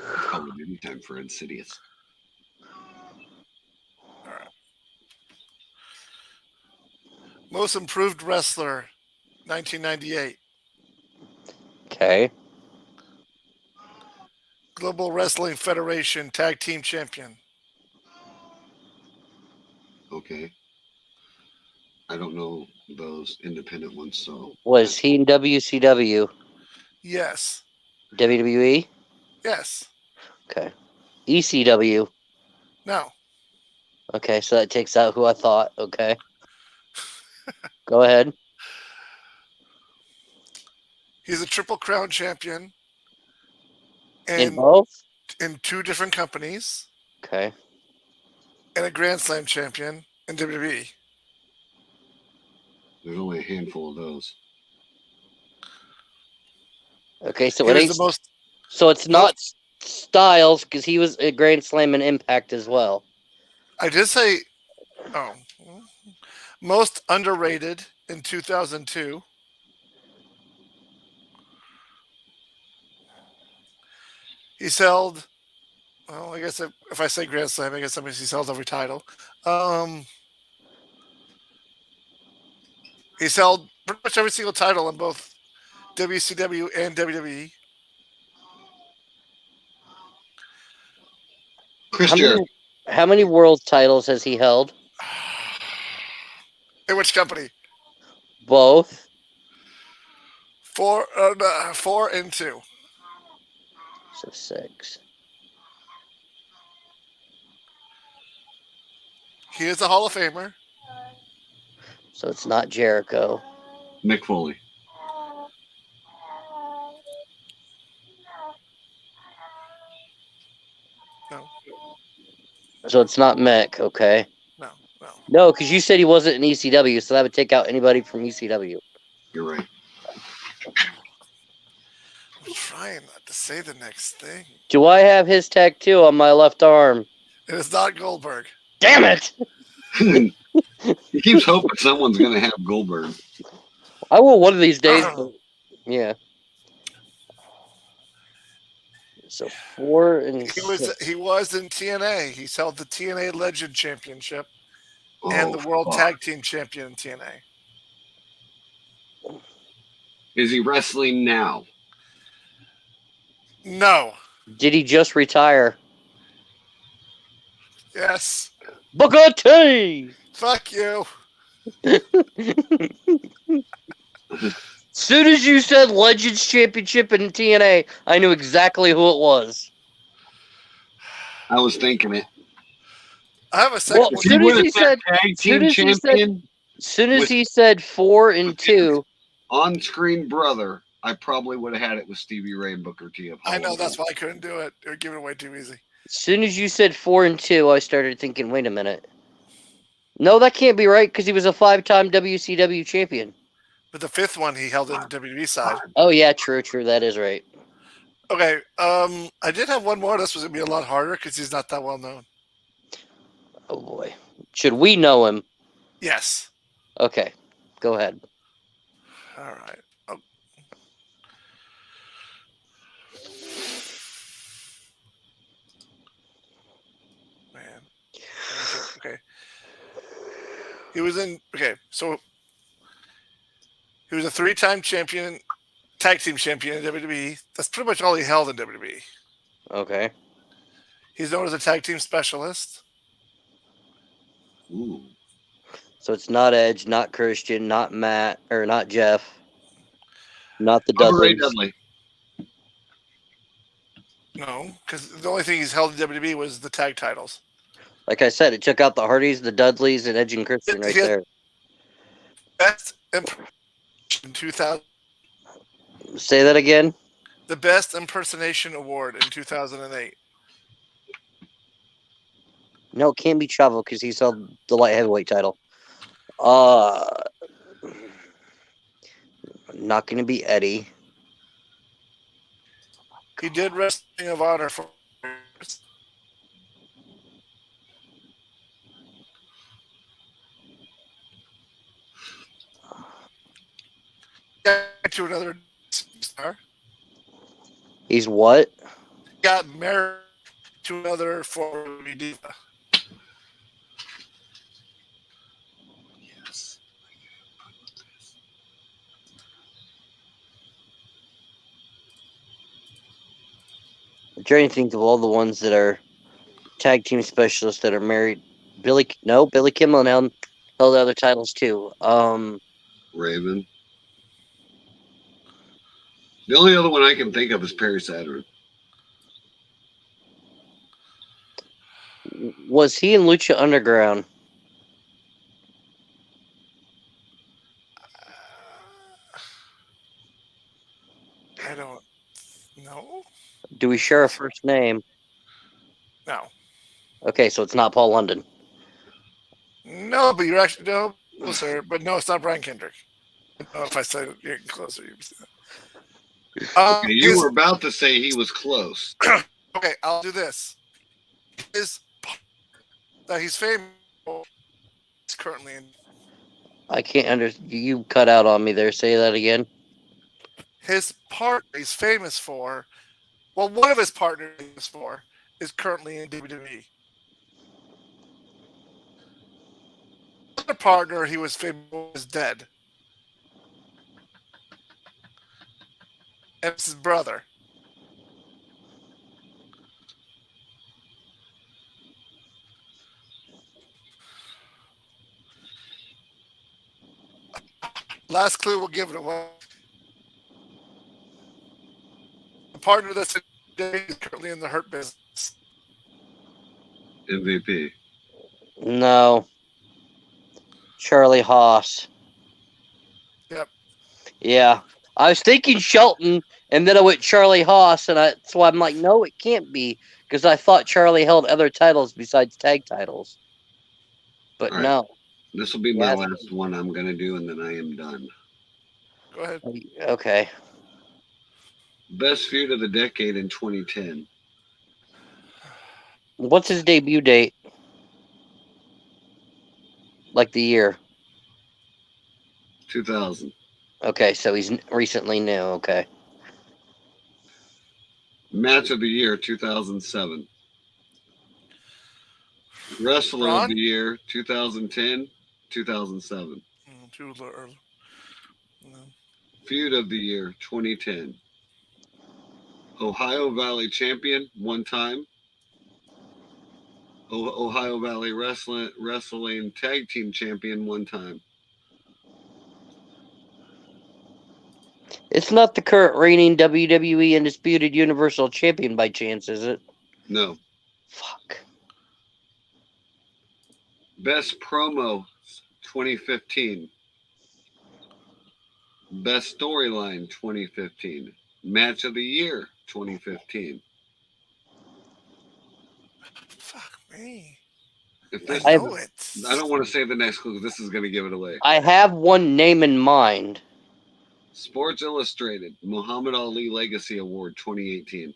Probably any time for Insidious. All right. Most improved wrestler, 1998. Okay. Global Wrestling Federation Tag Team Champion. Okay. I don't know those independent ones, so. Was he in WCW? Yes. WWE? Yes. Okay. ECW? No. Okay, so that takes out who I thought. Okay. Go ahead. He's a Triple Crown champion. In both? In 2 different companies. Okay. And a Grand Slam champion in WWE. There's only a handful of those. Okay, so it ain't. So it's not Styles because he was a Grand Slam and Impact as well. I did say, most underrated in 2002. He's held. Well, I guess if I say Grand Slam, I guess that means he's held every title. He's held pretty much every single title in both WCW and WWE. How many world titles has he held? In which company? Both. 4 and 2. So 6. He is a Hall of Famer. So it's not Jericho. Mick Foley. No, So it's not Mick, okay. no, no. No, because you said he wasn't in ECW, so that would take out anybody from ECW. You're right. I'm trying not to say the next thing. Do I have his tattoo on my left arm? It is not Goldberg. Damn it! He keeps hoping someone's going to have Goldberg. I will one of these days. But yeah. So 4 and He 6. was in TNA. He's held the TNA Legend Championship and the Oh, World fuck. Tag Team Champion in TNA. Is he wrestling now? No. Did he just retire? Yes. Booker T! Fuck you. Soon as you said Legends Championship in TNA, I knew exactly who it was. I was thinking it. I have a second Well, one. If he soon as would have he said said, tag soon team as he said, champion, soon as with- he said 4 and 2, on-screen brother, I probably would have had it with Stevie Ray and Booker T. Of I know Hollywood. that's why I couldn't do it. It would give it away too easy. as soon as you said 4 and 2, I started thinking, wait a minute. No, that can't be right because he was a 5-time WCW champion. But the fifth one he held in the WWE side. Oh yeah, true. That is right. Okay. I did have one more. This was gonna be a lot harder because he's not that well known. Oh boy, should we know him? Yes. Okay, go ahead. All right. Oh. Man. Okay. He was in. Okay, so he was a 3-time champion, tag team champion in WWE. That's pretty much all he held in WWE. Okay. He's known as a tag team specialist. Ooh. So it's not Edge, not Christian, not Matt, or not Jeff, not the Bubba Ray Dudleys. Dudley. No, because the only thing he's held in WWE was the tag titles. Like I said, it took out the Hardys, the Dudleys, and Edge and Christian right He has- there. Best impression in 2000. Say that again. The best impersonation award in 2008. No, it can't be Chavo because he's held the light heavyweight title. Not going to be Eddie. He did Wrestling of Honor for years. Got to another star. He's what? Got married to another former diva. Yes. I'm trying to think of all the ones that are tag team specialists that are married. Billy Kimball held the other titles too. Raven. The only other one I can think of is Perry Saturn. Was he in Lucha Underground? I don't know. Do we share a first name? No. Okay, so it's not Paul London. No, but you're actually no closer. But no, it's not Brian Kendrick. I don't know if I said it, you're getting closer. Okay, you were about to say he was close. Okay, I'll do this. He's famous. He's currently in. I can't understand. You cut out on me there. Say that again. His partner he's famous for. Well, one of his partners he's famous for is currently in WWE. The other partner he was famous for is dead. And it's his brother. Last clue will give it away. The partner that's in He's currently in the Hurt Business. MVP. No. Charlie Haas. Yep. Yeah. I was thinking Shelton, and then I went Charlie Haas, and that's why I'm like, no, it can't be, because I thought Charlie held other titles besides tag titles. But All right. no. This will be my Yes. last one I'm going to do, and then I am done. Go ahead. Okay. Best feud of the decade in 2010. What's his debut date? Like the year. 2000. Okay, so he's recently new. Okay. Match of the year 2007. Wrestler Braun? of the year 2010, 2007. Too early. No. Feud of the year 2010. Ohio Valley champion one time. Ohio Valley wrestling tag team champion one time. It's not the current reigning WWE Undisputed Universal Champion by chance, is it? No. Fuck. Best promo 2015. Best storyline 2015. Match of the year 2015. Fuck me. If this, I know it. I don't want to say the next clue. This is going to give it away. I have one name in mind. Sports Illustrated Muhammad Ali Legacy Award 2018.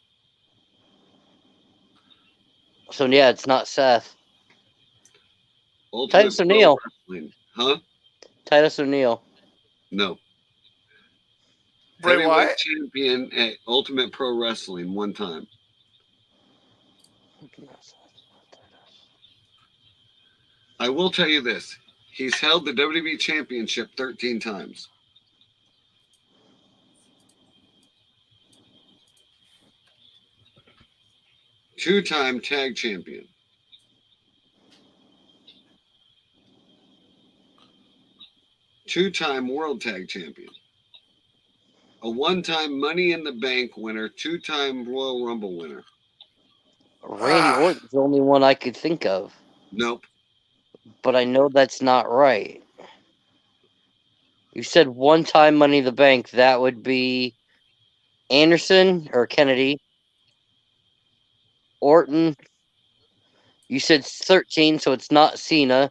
So yeah, it's not Seth. Ultimate Titus Pro O'Neil. Wrestling. Huh? Titus O'Neil. No. Bray Heavyweight Wyatt? champion at Ultimate Pro Wrestling one time. I will tell you this. He's held the WWE Championship 13 times. Two-time tag champion. Two-time world tag champion. A one-time Money in the Bank winner, two-time Royal Rumble winner. Randy Orton's the only one I could think of. Nope. But I know that's not right. You said one-time Money in the Bank. That would be Anderson or Kennedy. Orton. You said 13, so it's not Cena.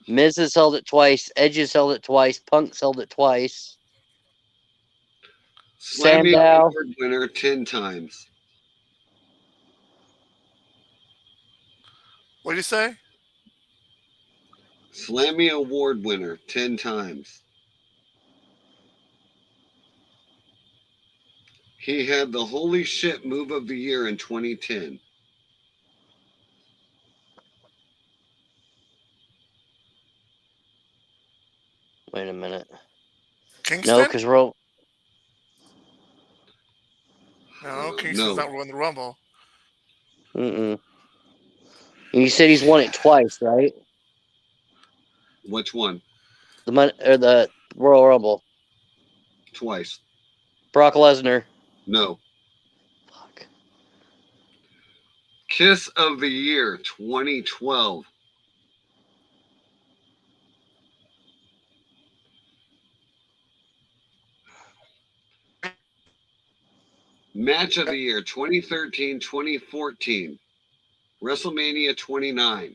Miz has held it twice. Edge has held it twice. Punk's held it twice. Slammy Sandow. Award winner 10 times. What do you say? Slammy Award winner 10 times. He had the holy shit move of the year in 2010. Wait a minute. Kingston? No, because we're... No, Kingston's not winning the Rumble. Mm-mm. You said he's won it twice, right? Which one? The Royal Rumble. Twice. Brock Lesnar. No. Fuck. Kiss of the year 2012. Match of the year 2013, 2014. WrestleMania 29.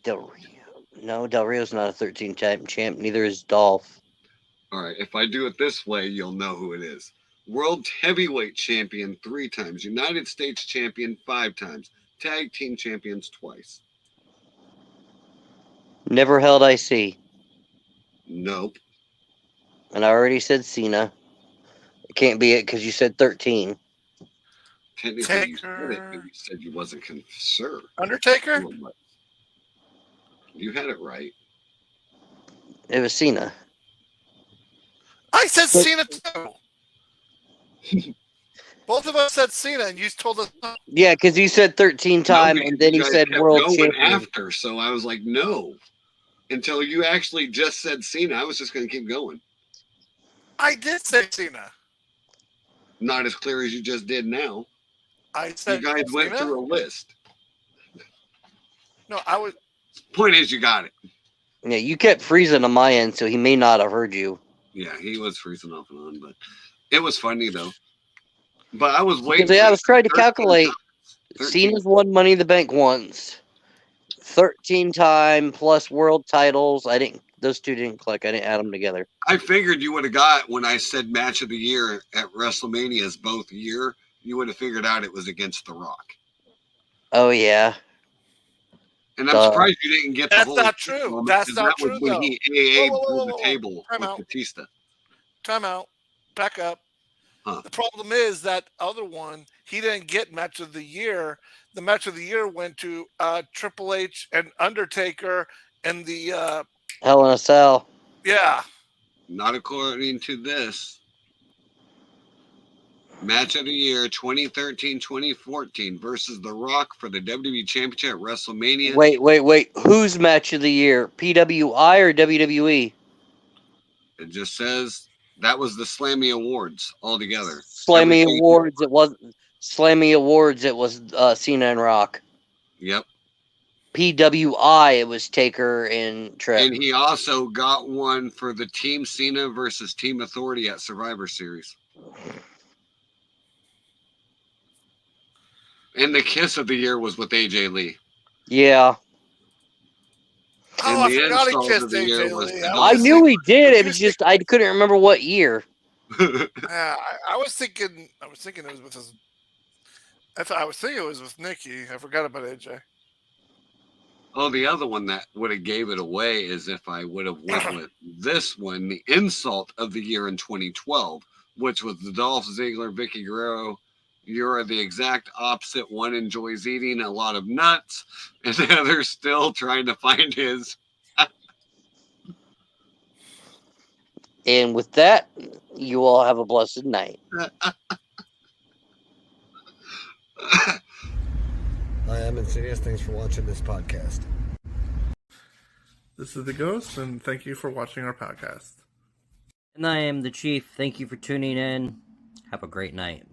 Del Rio. No, Del Rio's not a 13-time champ. Neither is Dolph. All right, if I do it this way, you'll know who it is. World Heavyweight Champion 3 times. United States Champion 5 times. Tag Team Champions twice. Never held IC. Nope. And I already said Cena. It can't be it because you said 13. Technically, you said it, but you said you wasn't sure. Undertaker? You had it right. It was Cena. I said Cena too. Both of us said Cena, and you told us. Yeah, because you said 13 time, No, and then you he guys said kept world going champion. after, so I was like, no. until you actually just said Cena. I was just going to keep going. I did say Cena. Not as clear as you just did now. I said You guys went Cena? through a list. No, I was. Point is, you got it. Yeah, you kept freezing on my end, so he may not have heard you. Yeah, he was freezing off and on, but it was funny though. But I was waiting. Because I was trying to 13 calculate. times. Cena's won Money in the Bank once, 13 time plus world titles. Those two didn't click. I didn't add them together. I figured you would have got when I said match of the year at WrestleMania's both year. You would have figured out it was against The Rock. Oh yeah. And I'm surprised you didn't get the That's whole. not true. That's not true, was when though. he AA'd Whoa, whoa, through whoa, the whoa, whoa. table Time with out. Batista. Time out. Back up. Huh. The problem is that other one, he didn't get match of the year. The match of the year went to Triple H and Undertaker and the Hell in a Cell. yeah. Not according to this. Match of the year 2013-2014 versus The Rock for the WWE Championship at WrestleMania. Wait. Whose match of the year? PWI or WWE? It just says that was the Slammy Awards altogether. Slammy Everything- Awards. It was Slammy Awards. It was Cena and Rock. Yep. PWI. It was Taker and Trip. And he also got one for the Team Cena versus Team Authority at Survivor Series. And the kiss of the year was with AJ Lee. Yeah. Oh, I the forgot he insult kissed of the year AJ was Lee. the I Dolph knew he did. It you was just I couldn't remember what year. Yeah, I was thinking it was with his. I was thinking it was with Nikki. I forgot about AJ. Oh, the other one that would have gave it away is if I would have went with this one, the insult of the year in 2012, which was the Dolph Ziggler, Vicky Guerrero. You're the exact opposite. One enjoys eating a lot of nuts, and the other's still trying to find his. And with that, you all have a blessed night. I am Insidious. Thanks for watching this podcast. This is the Ghost, and thank you for watching our podcast. And I am the Chief. Thank you for tuning in. Have a great night.